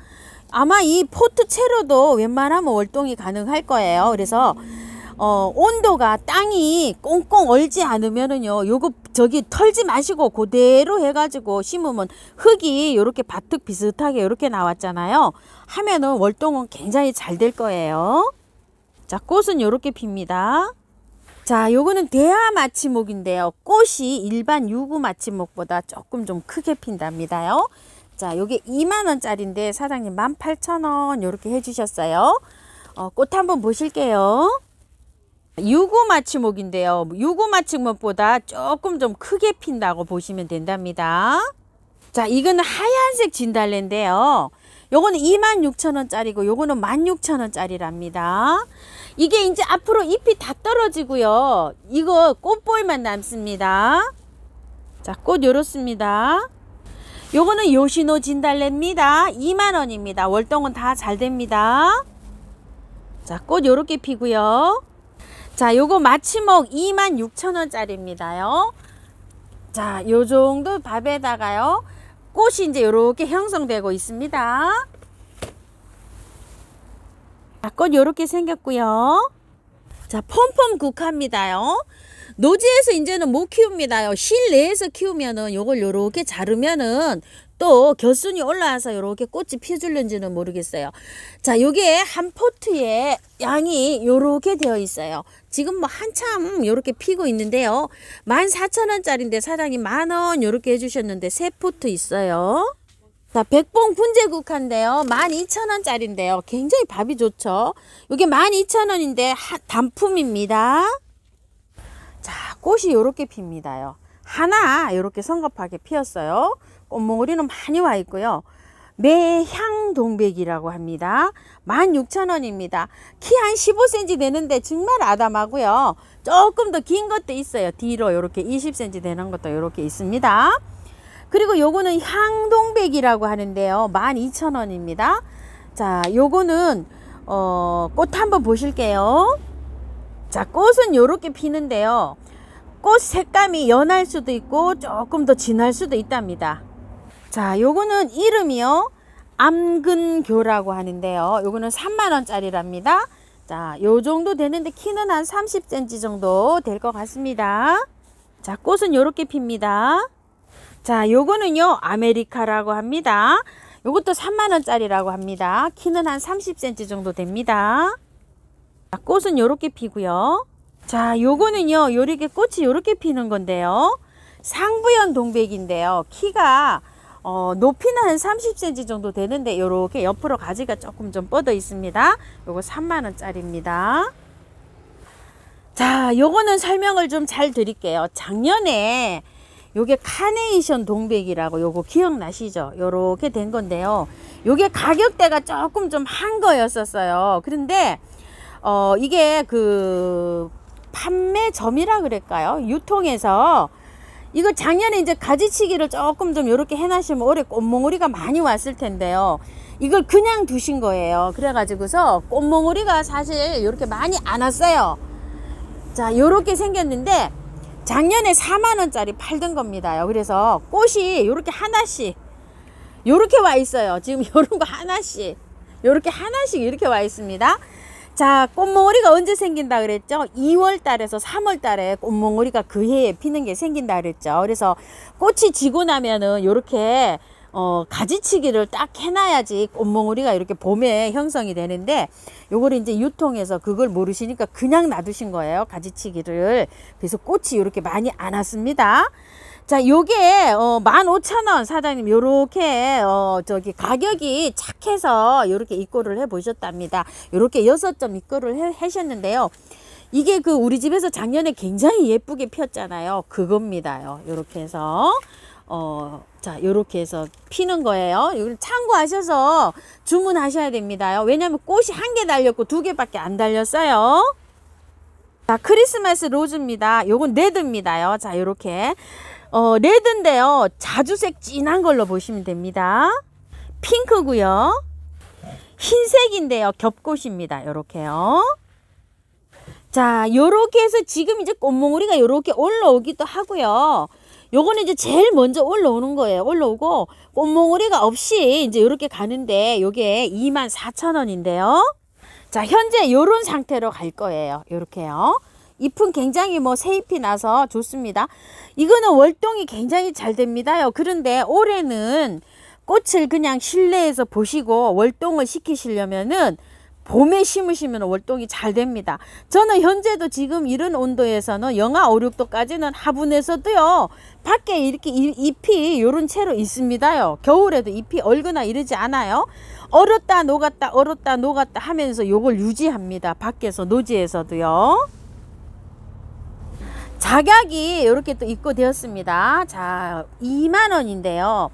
아마 이 포트 채로도 웬만하면 월동이 가능할 거예요. 그래서 온도가 땅이 꽁꽁 얼지 않으면은요, 요거 저기 털지 마시고 그대로 해가지고 심으면 흙이 요렇게 밭흙 비슷하게 요렇게 나왔잖아요. 하면은 월동은 굉장히 잘 될 거예요. 자, 꽃은 요렇게 핍니다. 자, 요거는 대하 마치목인데요. 꽃이 일반 유구 마치목보다 조금 좀 크게 핀답니다요. 자, 요게 2만원짜리인데 사장님 18,000원 요렇게 해주셨어요. 꽃 한번 보실게요. 유구 마치목인데요. 유구 마치목보다 조금 좀 크게 핀다고 보시면 된답니다. 자, 이거는 하얀색 진달래인데요. 요거는 26,000원짜리고 요거는 16,000원짜리랍니다. 이게 이제 앞으로 잎이 다 떨어지고요. 이거 꽃볼만 남습니다. 자, 꽃 요렇습니다. 요거는 요시노 진달래입니다. 2만원입니다. 월동은 다 잘 됩니다. 자, 꽃 요렇게 피고요. 자, 요거 마치목 26,000원짜리입니다요. 자, 요 정도 밥에다가요. 꽃이 이제 요렇게 형성되고 있습니다. 자, 꽃 요렇게 생겼고요. 자, 폼폼 국화입니다요. 노지에서 이제는 못 키웁니다요. 실내에서 키우면은 요걸 요렇게 자르면은 또 겨순이 올라와서 요렇게 꽃이 피어줄는지는 모르겠어요. 자, 요게 한 포트에 양이 요렇게 되어 있어요. 지금 뭐 한참 요렇게 피고 있는데요. 14,000원짜리인데 사장님 만원 요렇게 해주셨는데 세 포트 있어요. 자, 백봉 분재국화인데요. 12,000원짜리인데요. 굉장히 밥이 좋죠. 이게 12,000원인데 단품입니다. 자, 꽃이 요렇게 핍니다요. 하나 요렇게 성급하게 피었어요. 꽃몽우리는 많이 와 있고요. 매향동백이라고 합니다. 16,000원입니다. 키 한 15cm 되는데 정말 아담하고요. 조금 더 긴 것도 있어요. 뒤로 요렇게 20cm 되는 것도 요렇게 있습니다. 그리고 요거는 향동백이라고 하는데요. 12,000원입니다. 자, 요거는 꽃 한번 보실게요. 자, 꽃은 요렇게 피는데요. 꽃 색감이 연할 수도 있고 조금 더 진할 수도 있답니다. 자, 요거는 이름이요. 암근교라고 하는데요. 요거는 3만원짜리랍니다. 자, 요 정도 되는데 키는 한 30cm 정도 될 것 같습니다. 자, 꽃은 요렇게 핍니다. 자, 요거는요 아메리카라고 합니다. 요것도 3만원짜리라고 합니다. 키는 한 30cm 정도 됩니다. 자, 꽃은 요렇게 피고요. 자, 요거는요 요렇게 꽃이 요렇게 피는 건데요. 상부연 동백인데요. 키가 높이는 한 30cm 정도 되는데 요렇게 옆으로 가지가 조금 좀 뻗어 있습니다. 요거 3만원짜리입니다. 자, 요거는 설명을 좀 잘 드릴게요. 작년에 요게 카네이션 동백이라고 요거 기억나시죠? 요렇게 된 건데요. 요게 가격대가 조금 좀 한 거였었어요. 그런데 이게 그 판매점이라 그럴까요? 유통해서 이거 작년에 이제 가지치기를 조금 좀 요렇게 해놨으면 올해 꽃몽우리가 많이 왔을 텐데요. 이걸 그냥 두신 거예요. 그래가지고서 꽃몽우리가 사실 요렇게 많이 안 왔어요. 자, 요렇게 생겼는데 작년에 4만원짜리 팔던 겁니다요. 그래서 꽃이 요렇게 하나씩 요렇게 와 있어요. 지금 요런 거 하나씩 요렇게 하나씩 이렇게 와 있습니다. 자, 꽃몽우리가 언제 생긴다 그랬죠? 2월 달에서 3월 달에 꽃몽우리가 그 해에 피는 게 생긴다 그랬죠. 그래서 꽃이 지고 나면은 요렇게 가지치기를 딱 해놔야지 꽃몽우리가 이렇게 봄에 형성이 되는데 요거를 이제 유통해서 그걸 모르시니까 그냥 놔두신 거예요. 가지치기를. 그래서 꽃이 이렇게 많이 안 왔습니다. 자, 요게 15,000원 사장님 요렇게 저기 가격이 착해서 요렇게 입고를 해 보셨답니다. 요렇게 6점 입고를 하셨는데요. 이게 그 우리 집에서 작년에 굉장히 예쁘게 폈잖아요. 그겁니다요. 요렇게 해서 자, 요렇게 해서 피는 거예요. 이걸 참고하셔서 주문하셔야 됩니다요. 왜냐면 꽃이 한 개 달렸고 두 개밖에 안 달렸어요. 자, 크리스마스 로즈입니다. 요건 레드입니다요. 자, 요렇게 레드인데요. 자주색 진한 걸로 보시면 됩니다. 핑크고요. 흰색인데요. 겹꽃입니다. 요렇게요. 자, 요렇게 해서 지금 이제 꽃몽우리가 요렇게 올라오기도 하고요. 요거는 이제 제일 먼저 올라오는 거예요. 올라오고 꽃몽우리가 없이 이제 요렇게 가는데 요게 24,000원인데요. 자, 현재 요런 상태로 갈 거예요. 요렇게요. 잎은 굉장히 뭐 새잎이 나서 좋습니다. 이거는 월동이 굉장히 잘 됩니다요. 그런데 올해는 꽃을 그냥 실내에서 보시고 월동을 시키시려면은 봄에 심으시면 월동이 잘 됩니다. 저는 현재도 지금 이런 온도에서는 영하 5, 6도까지는 화분에서도요. 밖에 이렇게 잎이 요런 채로 있습니다요. 겨울에도 잎이 얼거나 이러지 않아요. 얼었다 녹았다 얼었다 녹았다 하면서 요걸 유지합니다. 밖에서 노지에서도요. 작약이 이렇게 또 입고되었습니다. 자, 2만원인데요.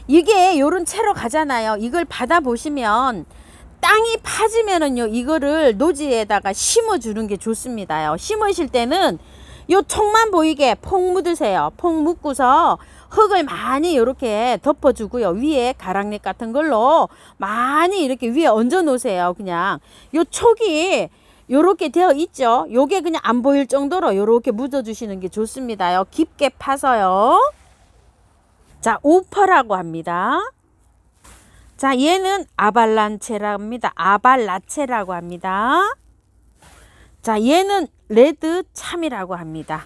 이게 요런 채로 가잖아요. 이걸 받아 보시면 땅이 파지면은요, 이거를 노지에다가 심어 주는 게 좋습니다요. 심으실 때는 요 촉만 보이게 폭 묻으세요. 폭 묻고서 흙을 많이 이렇게 덮어 주고요. 위에 가랑잎 같은 걸로 많이 이렇게 위에 얹어 놓으세요. 그냥 요 촉이 요렇게 되어 있죠. 요게 그냥 안 보일 정도로 요렇게 묻어 주시는 게 좋습니다요. 깊게 파서요. 자, 우퍼라고 합니다. 자, 얘는 아발란체라고 합니다. 아발라체라고 합니다. 자, 얘는 레드 참이라고 합니다.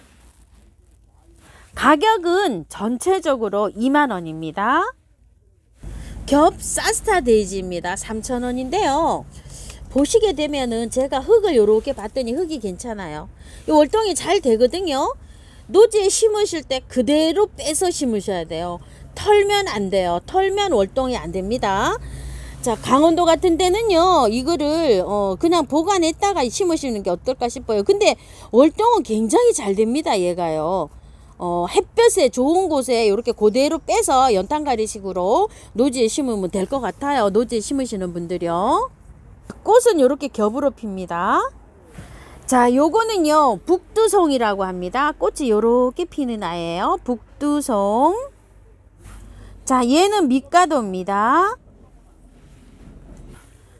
가격은 전체적으로 2만원입니다. 겹 사스타 데이지입니다. 3,000원인데요. 보시게 되면은 제가 흙을 요렇게 봤더니 흙이 괜찮아요. 이 월동이 잘 되거든요. 노지에 심으실 때 그대로 빼서 심으셔야 돼요. 털면 안 돼요. 털면 월동이 안 됩니다. 자, 강원도 같은 데는요, 이거를 그냥 보관했다가 심으시는 게 어떨까 싶어요. 근데 월동은 굉장히 잘 됩니다. 얘가요. 햇볕에 좋은 곳에 이렇게 그대로 빼서 연탄가리식으로 노지에 심으면 될 것 같아요. 노지에 심으시는 분들이요. 꽃은 이렇게 겹으로 핍니다. 자, 요거는요, 북두송이라고 합니다. 꽃이 요렇게 피는 아이예요. 북두송. 자, 얘는 밑가도입니다.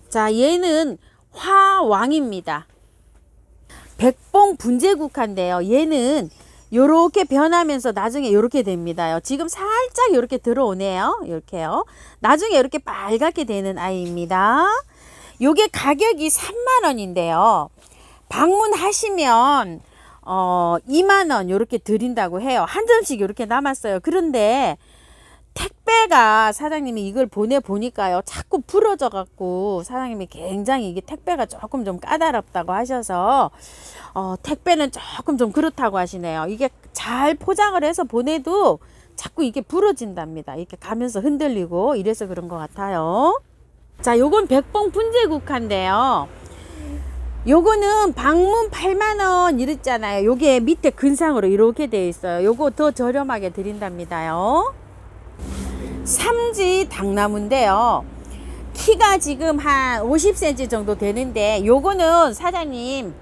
자, 얘는 화왕입니다. 백봉 분재국화인데요. 얘는 요렇게 변하면서 나중에 요렇게 됩니다요. 지금 살짝 요렇게 들어오네요. 요렇게요. 나중에 이렇게 빨갛게 되는 아이입니다. 요게 가격이 3만원인데요. 방문하시면 2만원 요렇게 드린다고 해요. 한 점씩 요렇게 남았어요. 그런데 택배가 사장님이 이걸 보내보니까요, 자꾸 부러져 갖고 사장님이 굉장히 이게 택배가 조금 좀 까다롭다고 하셔서 택배는 조금 좀 그렇다고 하시네요. 이게 잘 포장을 해서 보내도 자꾸 이게 부러진답니다. 이렇게 가면서 흔들리고 이래서 그런 것 같아요. 자, 요건 백봉 분재국화인데요. 요거는 방문 8만원 이랬잖아요. 요게 밑에 근상으로 이렇게 되어 있어요. 요거 더 저렴하게 드린답니다요. 삼지 당나무인데요. 키가 지금 한 50cm 정도 되는데, 요거는 사장님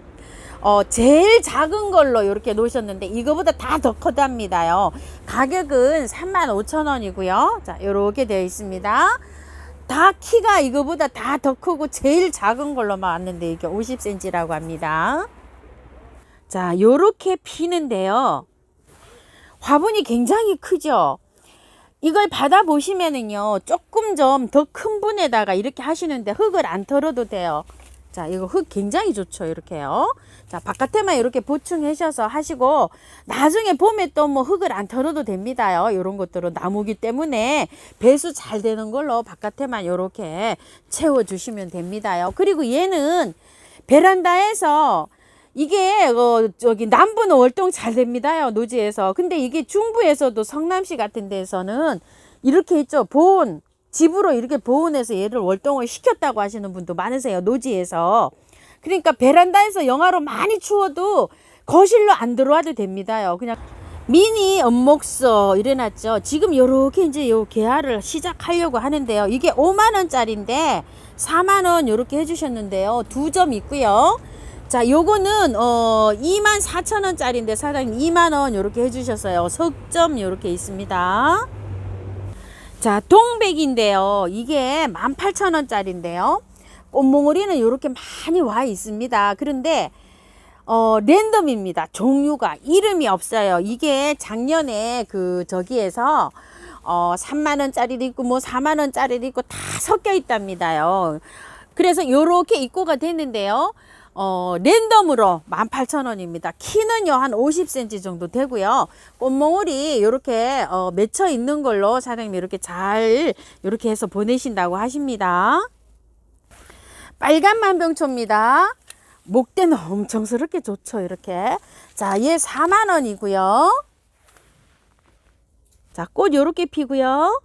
제일 작은 걸로 이렇게 놓으셨는데 이거보다 다 더 커답니다요. 가격은 35,000원이고요. 자, 요렇게 되어 있습니다. 다 키가 이거보다 다 더 크고 제일 작은 걸로만 왔는데 이게 50cm라고 합니다. 자, 요렇게 피는데요. 화분이 굉장히 크죠. 이걸 받아 보시면은요, 조금 좀 더 큰 분에다가 이렇게 하시는데 흙을 안 털어도 돼요. 자, 이거 흙 굉장히 좋죠. 이렇게요. 자, 바깥에만 이렇게 보충하셔서 하시고, 나중에 봄에 또 뭐 흙을 안 털어도 됩니다요. 이런 것들은 나무기 때문에 배수 잘 되는 걸로 바깥에만 이렇게 채워주시면 됩니다요. 그리고 얘는 베란다에서 이게 저기 남부는 월동 잘 됩니다요. 노지에서. 근데 이게 중부에서도 성남시 같은 데서는 이렇게 있죠. 집으로 이렇게 보온해서 얘를 월동을 시켰다고 하시는 분도 많으세요. 노지에서. 그러니까 베란다에서 영하로 많이 추워도 거실로 안 들어와도 됩니다요. 그냥 미니 은목소 이래놨죠. 지금 요렇게 이제 요 개화를 시작하려고 하는데요. 이게 5만원짜리인데 4만원 요렇게 해주셨는데요. 2점 있고요. 자, 요거는 24,000원짜리인데 사장님 2만원 요렇게 해주셨어요. 석점 요렇게 있습니다. 자, 동백인데요. 이게 18,000원짜리인데요. 꽃몽오리는 요렇게 많이 와 있습니다. 그런데 랜덤입니다. 종류가 이름이 없어요. 이게 작년에 그 저기에서 3만원짜리도 있고 뭐 4만원짜리도 있고 다 섞여 있답니다요. 그래서 요렇게 입고가 됐는데요. 랜덤으로 18,000원입니다. 키는요 한 50cm 정도 되고요. 꽃몽오리 요렇게 맺혀 있는 걸로 사장님이 이렇게 잘 요렇게 해서 보내신다고 하십니다. 빨간 만병초입니다. 목대는 엄청스럽게 좋죠. 이렇게. 자, 얘 4만원이고요. 자, 꽃 요렇게 피고요.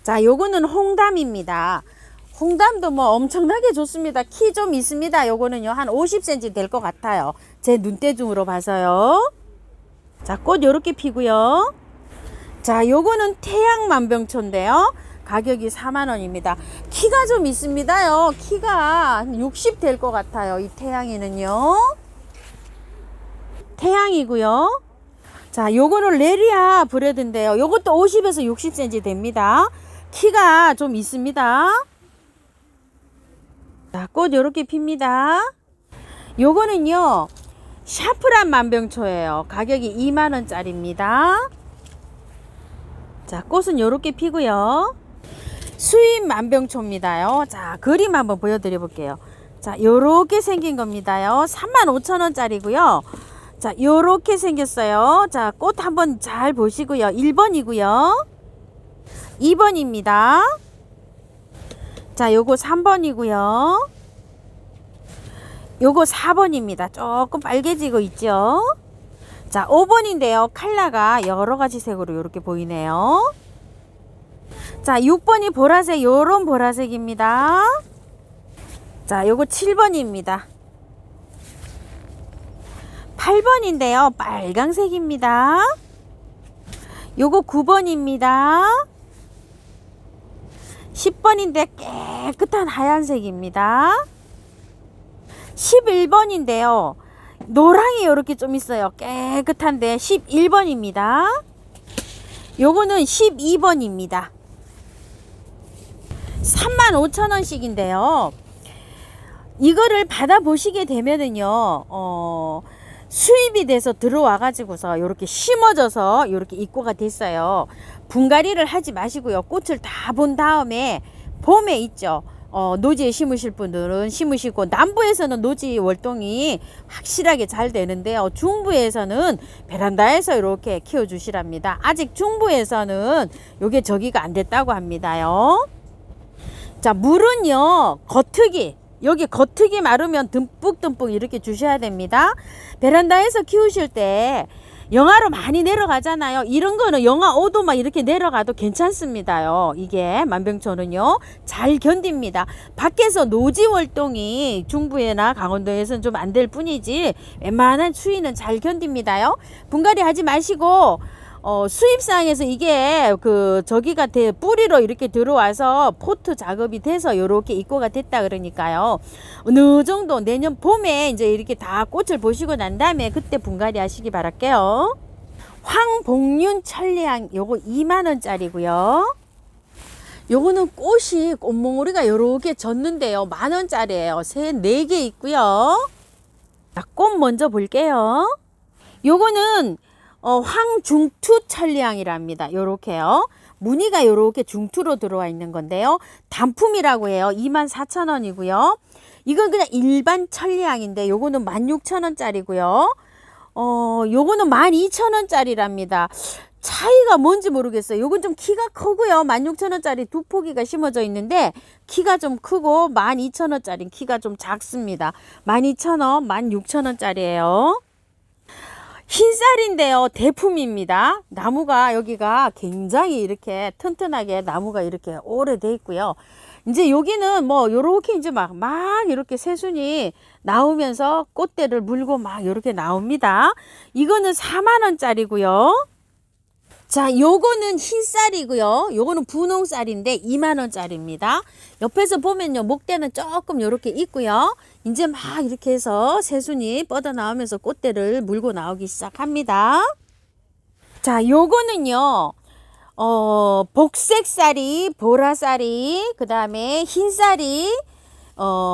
자, 요거는 홍담입니다. 홍담도 뭐 엄청나게 좋습니다. 키 좀 있습니다. 요거는요 한 50cm 될 것 같아요. 제 눈대중으로 봐서요. 자, 꽃 요렇게 피고요. 자, 요거는 태양만병초인데요. 가격이 4만원입니다. 키가 좀 있습니다요. 키가 한 60 될 것 같아요. 이 태양이는요. 태양이고요. 자, 요거는 레리아 브레드인데요. 요것도 50에서 60cm 됩니다. 키가 좀 있습니다. 자, 꽃 요렇게 핍니다. 요거는요 샤프란 만병초예요. 가격이 2만원짜리입니다. 자, 꽃은 요렇게 피고요. 수입 만병초입니다요. 자, 그림 한번 보여드려 볼게요. 자, 요렇게 생긴 겁니다요. 35,000원짜리고요. 자, 요렇게 생겼어요. 자, 꽃 한번 잘 보시고요. 1번이고요. 2번입니다. 자, 요거 3번이고요. 요거 4번입니다. 조금 빨개지고 있죠. 자, 5번인데요. 컬러가 여러가지 색으로 이렇게 보이네요. 자, 6번이 보라색, 요런 보라색입니다. 자, 요거 7번입니다. 8번인데요. 빨강색입니다. 요거 9번입니다. 10번인데 깨끗한 하얀색입니다. 11번인데요. 노랑이 이렇게 좀 있어요. 깨끗한데 11번입니다. 요거는 12번입니다. 35,000원씩인데요. 이거를 받아보시게 되면은요, 수입이 돼서 들어와 가지고서 이렇게 심어져서 이렇게 입고가 됐어요. 분갈이를 하지 마시고요. 꽃을 다 본 다음에 봄에 있죠. 노지에 심으실 분들은 심으시고, 남부에서는 노지 월동이 확실하게 잘 되는데요. 중부에서는 베란다에서 이렇게 키워 주시랍니다. 아직 중부에서는 요게 저기가 안 됐다고 합니다요. 자, 물은요 겉흙이, 여기 겉흙이 마르면 듬뿍듬뿍 이렇게 주셔야 됩니다. 베란다에서 키우실 때 영하로 많이 내려가잖아요. 이런 거는 영하 5도 막 이렇게 내려가도 괜찮습니다요. 이게 만병초는요 잘 견딥니다. 밖에서 노지 월동이 중부에나 강원도에서는 좀 안 될 뿐이지 웬만한 추위는 잘 견딥니다요. 분갈이 하지 마시고 수입상에서 이게 저기가 뿌리로 이렇게 들어와서 포트 작업이 돼서 이렇게 입고가 됐다 그러니까요. 어느 정도 내년 봄에 이제 이렇게 다 꽃을 보시고 난 다음에 그때 분갈이 하시기 바랄게요. 황복륜 천리향 요거 2만원짜리고요. 요거는 꽃이 꽃몽오리가 요렇게 졌는데요. 만원짜리예요. 4개 있고요. 자, 꽃 먼저 볼게요. 요거는 황중투 천리향이랍니다. 요렇게요. 무늬가 요렇게 중투로 들어와 있는 건데요. 단품이라고 해요. 24,000원이고요. 이건 그냥 일반 천리향인데 요거는 16,000원짜리고요. 요거는 12,000원짜리랍니다. 차이가 뭔지 모르겠어요. 요건 좀 키가 크고요. 16,000원짜리 두 포기가 심어져 있는데 키가 좀 크고 12,000원짜리 키가 좀 작습니다. 12,000원, 16,000원짜리예요. 흰쌀인데요. 대품입니다. 나무가 여기가 굉장히 이렇게 튼튼하게 나무가 이렇게 오래돼 있고요. 이제 여기는 뭐 요렇게 이제 막 이렇게 새순이 나오면서 꽃대를 물고 막 이렇게 나옵니다. 이거는 4만 원짜리고요. 자, 요거는 흰쌀이고요. 요거는 분홍쌀인데 2만 원짜리입니다. 옆에서 보면요, 목대는 조금 요렇게 있고요. 이제 막 이렇게 해서 새순이 뻗어 나오면서 꽃대를 물고 나오기 시작합니다. 자, 요거는요, 복색쌀이, 보라쌀이, 그 다음에 흰쌀이,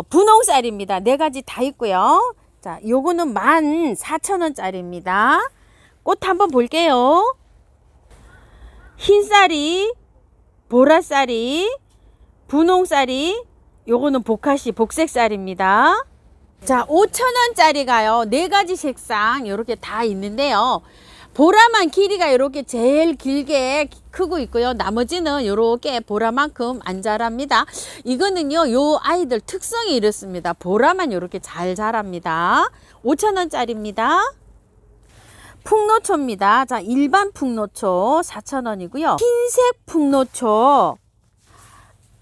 분홍쌀입니다. 네 가지 다 있고요. 자, 요거는 14,000원짜리입니다. 꽃 한번 볼게요. 흰쌀이, 보라쌀이, 분홍쌀이, 요거는 보카시, 복색쌀입니다. 자, 5,000원짜리가요. 네 가지 색상 요렇게 다 있는데요. 보라만 길이가 이렇게 제일 길게 크고 있고요. 나머지는 이렇게 보라만큼 안 자랍니다. 이거는요, 요 아이들 특성이 이렇습니다. 보라만 이렇게 잘 자랍니다. 5,000원짜리입니다. 풍노초입니다. 자, 일반 풍노초 4,000원이고요. 흰색 풍노초,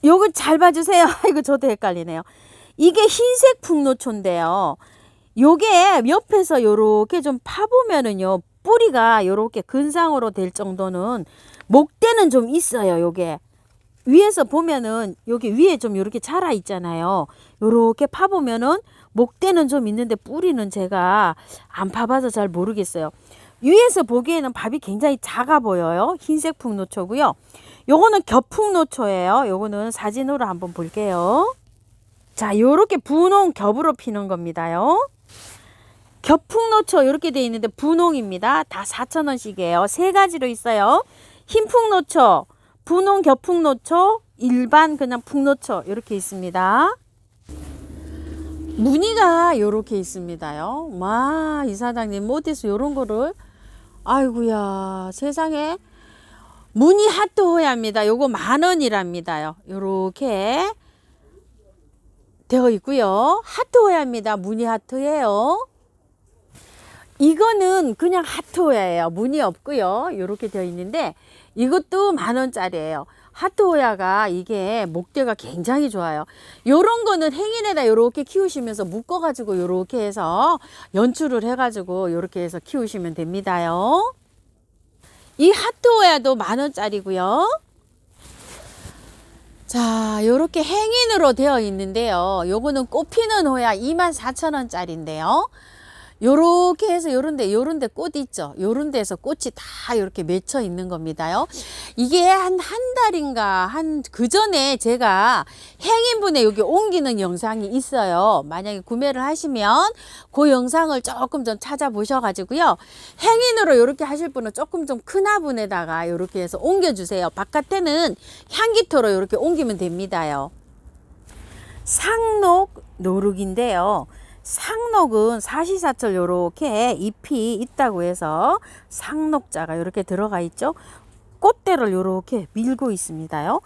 요거 잘 봐주세요. 이거 저도 헷갈리네요. 이게 흰색 풍노초인데요. 요게 옆에서 요렇게 좀 파보면은요, 뿌리가 요렇게 근상으로 될 정도는 목대는 좀 있어요. 요게 위에서 보면은 여기 위에 좀 요렇게 자라 있잖아요. 요렇게 파보면은 목대는 좀 있는데 뿌리는 제가 안 파봐서 잘 모르겠어요. 위에서 보기에는 밥이 굉장히 작아 보여요. 흰색 풍노초고요. 요거는 겹풍노초예요. 요거는 사진으로 한번 볼게요. 자, 요렇게 분홍 겹으로 피는 겁니다요. 겹풍노초 이렇게 되어 있는데 분홍입니다. 다 4,000원씩이에요. 세 가지로 있어요. 흰풍노초, 분홍 겹풍노초, 일반 그냥 풍노초 이렇게 있습니다. 무늬가 이렇게 있습니다요. 와, 이 사장님 어디서 이런 거를, 아이고야 세상에. 무늬 하트 호야입니다. 요거 10,000원이랍니다요. 요렇게 되어 있고요. 하트 호야입니다. 무늬 하트예요. 이거는 그냥 하트호야예요. 무늬 없고요. 이렇게 되어 있는데 이것도 10,000원짜리예요. 하트호야가 이게 목대가 굉장히 좋아요. 요런 거는 행인에다 이렇게 키우시면서 묶어 가지고 이렇게 해서 연출을 해 가지고 이렇게 해서 키우시면 됩니다요. 이 하트호야도 10,000원짜리고요. 자, 요렇게 행인으로 되어 있는데요. 요거는 꽃피는 호야 24,000원짜리인데요. 요렇게 해서 요런데 꽃 있죠. 요런 데서 꽃이 다 이렇게 맺혀 있는 겁니다요. 이게 한 달인가 그 전에 제가 행인분에 여기 옮기는 영상이 있어요. 만약에 구매를 하시면 그 영상을 조금 좀 찾아보셔 가지고요. 행인으로 이렇게 하실 분은 조금 좀 큰 화분에다가 이렇게 해서 옮겨 주세요. 바깥에는 향기토로 이렇게 옮기면 됩니다요. 상록 노룩인데요. 상록은 사시사철 요렇게 잎이 있다고 해서 상록자가 이렇게 들어가 있죠. 꽃대를 요렇게 밀고 있습니다요.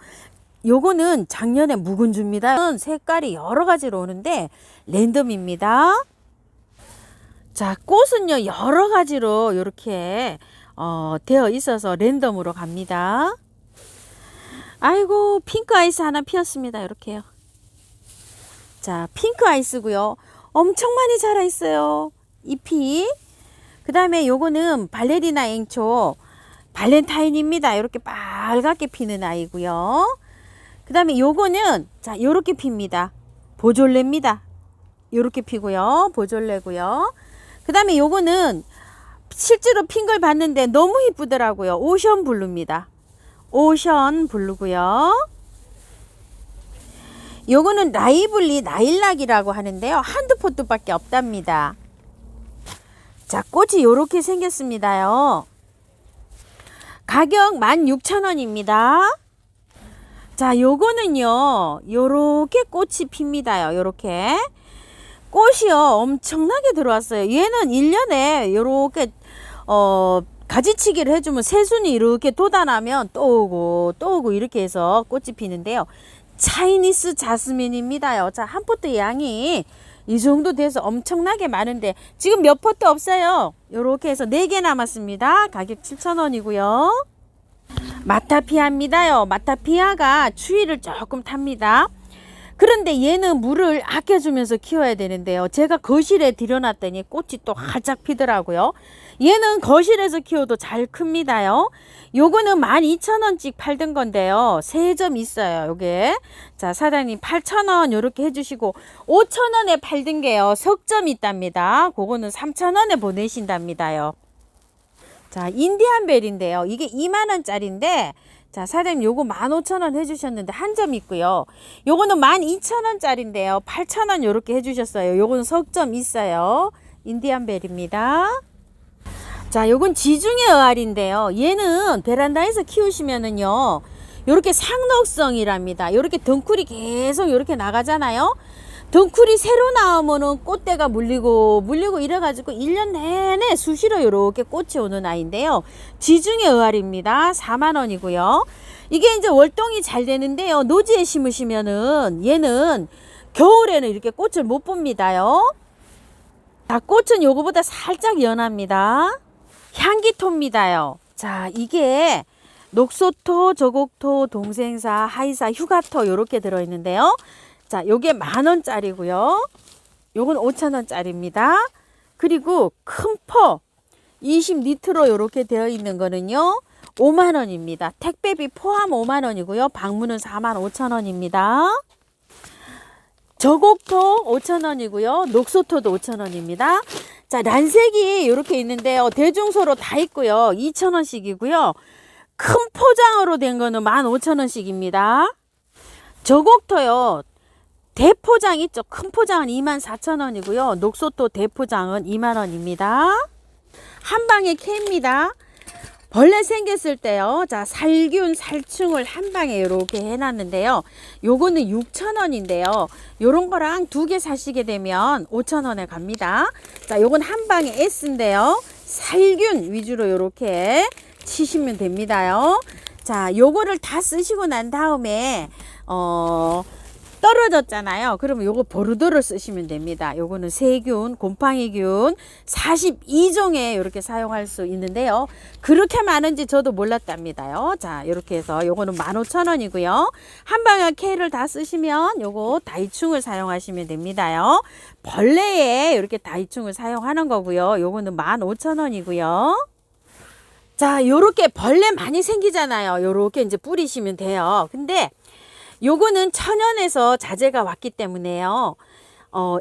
요거는 작년에 묵은 줍니다. 색깔이 여러 가지로 오는데 랜덤입니다. 자, 꽃은요 여러 가지로 이렇게 되어 있어서 랜덤으로 갑니다. 아이고, 핑크 아이스 하나 피었습니다. 이렇게요. 자, 핑크 아이스고요. 엄청 많이 자라 있어요. 잎이. 그 다음에 요거는 발레리나 앵초 발렌타인입니다. 이렇게 빨갛게 피는 아이고요. 그 다음에 요거는 자, 요렇게 핍니다. 보졸레입니다. 요렇게 피고요. 보졸레고요. 그 다음에 요거는 실제로 핀 걸 봤는데 너무 이쁘더라고요. 오션 블루입니다. 오션 블루고요. 요거는 라이블리 나일락이라고 하는데요. 한두 포트밖에 없답니다. 자, 꽃이 요렇게 생겼습니다요. 가격 16,000원입니다. 자, 요거는요 요렇게 꽃이 핍니다요. 요렇게 꽃이요 엄청나게 들어왔어요. 얘는 1년에 요렇게 가지치기를 해주면 새순이 이렇게 돋아나면 또 오고 이렇게 해서 꽃이 피는데요. 차이니스 자스민입니다요. 자, 한 포트 양이 이 정도 돼서 엄청나게 많은데 지금 몇 포트 없어요. 요렇게 해서 4개 남았습니다. 가격 7,000원이고요. 마타피아입니다요. 마타피아가 추위를 조금 탑니다. 그런데 얘는 물을 아껴주면서 키워야 되는데요. 제가 거실에 들여놨더니 꽃이 또 활짝 피더라고요. 얘는 거실에서 키워도 잘 큽니다요. 요거는 12,000원씩 팔던 건데요. 3점 있어요. 요게. 자, 사장님 8,000원 요렇게 해주시고 5,000원에 팔던 게요. 석점 있답니다. 그거는 3,000원에 보내신답니다요. 자, 인디안벨인데요. 이게 2만원짜리인데 자, 사장님 요거 15,000원 해주셨는데 한 점 있고요. 요거는 12,000원짜리인데요. 8,000원 요렇게 해주셨어요. 요거는 석점 있어요. 인디안벨입니다. 자, 요건 지중해 어알인데요. 얘는 베란다에서 키우시면은요. 요렇게 상록성이랍니다. 요렇게 덩쿨이 계속 요렇게 나가잖아요. 덩쿨이 새로 나오면은 꽃대가 물리고 이래가지고 1년 내내 수시로 요렇게 꽃이 오는 아이인데요. 지중해 어알입니다. 4만원이고요. 이게 이제 월동이 잘 되는데요. 노지에 심으시면은 얘는 겨울에는 이렇게 꽃을 못 봅니다요. 자, 꽃은 요거보다 살짝 연합니다. 향기토입니다요. 자, 이게 녹소토, 저곡토, 동생사, 하이사, 휴가토 요렇게 들어있는데요. 자, 요게 10,000원짜리고요. 요건 5,000원짜리입니다. 그리고 큰 포 20리터로 요렇게 되어 있는 거는요. 5만원입니다. 택배비 포함 5만원이고요. 방문은 45,000원입니다. 저곡토 5,000원이고요. 녹소토도 5,000원입니다. 자, 란색이 이렇게 있는데요. 대중소로 다 있고요. 2,000원씩이고요. 큰 포장으로 된 거는 15,000원씩입니다. 저곡토요. 대포장 있죠. 큰 포장은 24,000원이고요. 녹소토 대포장은 2만원입니다. 한방에 캐입니다. 벌레 생겼을 때요. 자, 살균, 살충을 한 방에 이렇게 해놨는데요. 요거는 6,000원인데요. 요런 거랑 2개 사시게 되면 5,000원에 갑니다. 자, 요건 한 방에 S인데요. 살균 위주로 이렇게 치시면 됩니다요. 자, 요거를 다 쓰시고 난 다음에 떨어졌잖아요. 그러면 요거 보르도를 쓰시면 됩니다. 요거는 세균, 곰팡이균 42종에 이렇게 사용할 수 있는데요. 그렇게 많은지 저도 몰랐답니다요. 자, 이렇게 해서 요거는 15,000원이고요. 한방울 K를 다 쓰시면 요거 다이충을 사용하시면 됩니다요. 벌레에 이렇게 다이충을 사용하는 거고요. 요거는 15,000원이고요. 자, 요렇게 벌레 많이 생기잖아요. 요렇게 이제 뿌리시면 돼요. 근데 요거는 천연에서 자재가 왔기 때문에요.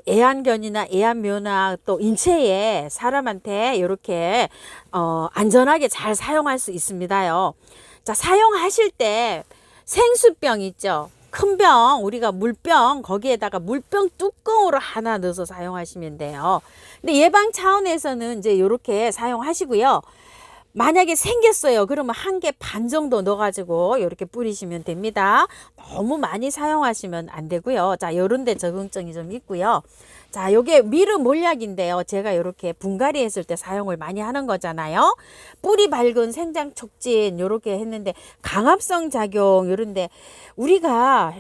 애완견이나 애완묘나 또 인체에 사람한테 이렇게 안전하게 잘 사용할 수 있습니다요. 자, 사용하실 때 생수병 있죠. 큰 병, 우리가 물병, 거기에다가 물병 뚜껑으로 하나 넣어서 사용하시면 돼요. 근데 예방 차원에서는 이제 이렇게 사용하시고요. 만약에 생겼어요. 그러면 1개 반 정도 넣어가지고 이렇게 뿌리시면 됩니다. 너무 많이 사용하시면 안 되고요. 자, 요런 데 적응증이 좀 있고요. 자, 요게 미르 몰약인데요. 제가 이렇게 분갈이 했을 때 사용을 많이 하는 거잖아요. 뿌리 밝은 생장 촉진 요렇게 했는데 강압성 작용 요런데 우리가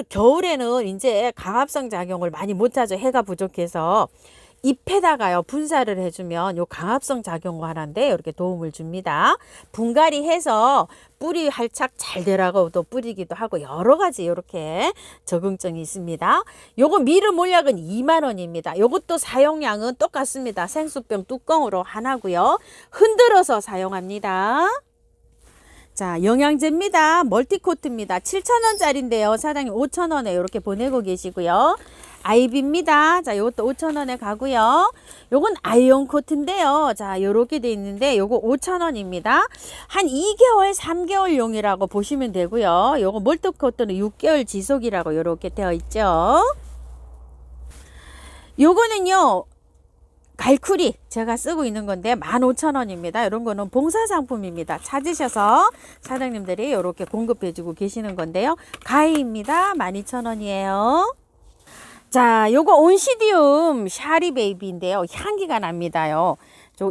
겨울에는 이제 강압성 작용을 많이 못 하죠. 해가 부족해서. 잎에다가요 분사를 해주면 요 강압성 작용 하는데 이렇게 도움을 줍니다. 분갈이 해서 뿌리 활착 잘 되라고 또 뿌리기도 하고 여러 가지 이렇게 적응증이 있습니다. 요거 미르 몰약은 2만원입니다. 요것도 사용량은 똑같습니다. 생수병 뚜껑으로 하나고요. 흔들어서 사용합니다. 자, 영양제입니다. 멀티코트입니다. 7,000원짜리인데요. 사장님 5,000원에 이렇게 보내고 계시고요. 아이비입니다. 자, 요것도 5,000원에 가고요. 요건 아이온 코트인데요. 자, 요렇게 돼 있는데 요거 5,000원입니다. 한 2개월, 3개월 용이라고 보시면 되고요. 요거 멀티코트는 6개월 지속이라고 요렇게 되어 있죠. 요거는요. 갈쿠리 제가 쓰고 있는 건데 15,000원입니다. 이런 거는 봉사상품입니다. 찾으셔서 사장님들이 이렇게 공급해 주고 계시는 건데요. 가위입니다. 12,000원이에요. 자, 요거 온시디움 샤리 베이비인데요. 향기가 납니다요.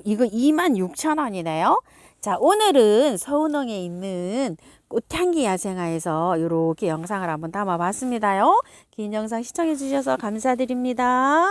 이거 26,000원이네요. 자, 오늘은 서운흥에 있는 꽃향기 야생화에서 이렇게 영상을 한번 담아 봤습니다요. 긴 영상 시청해 주셔서 감사드립니다.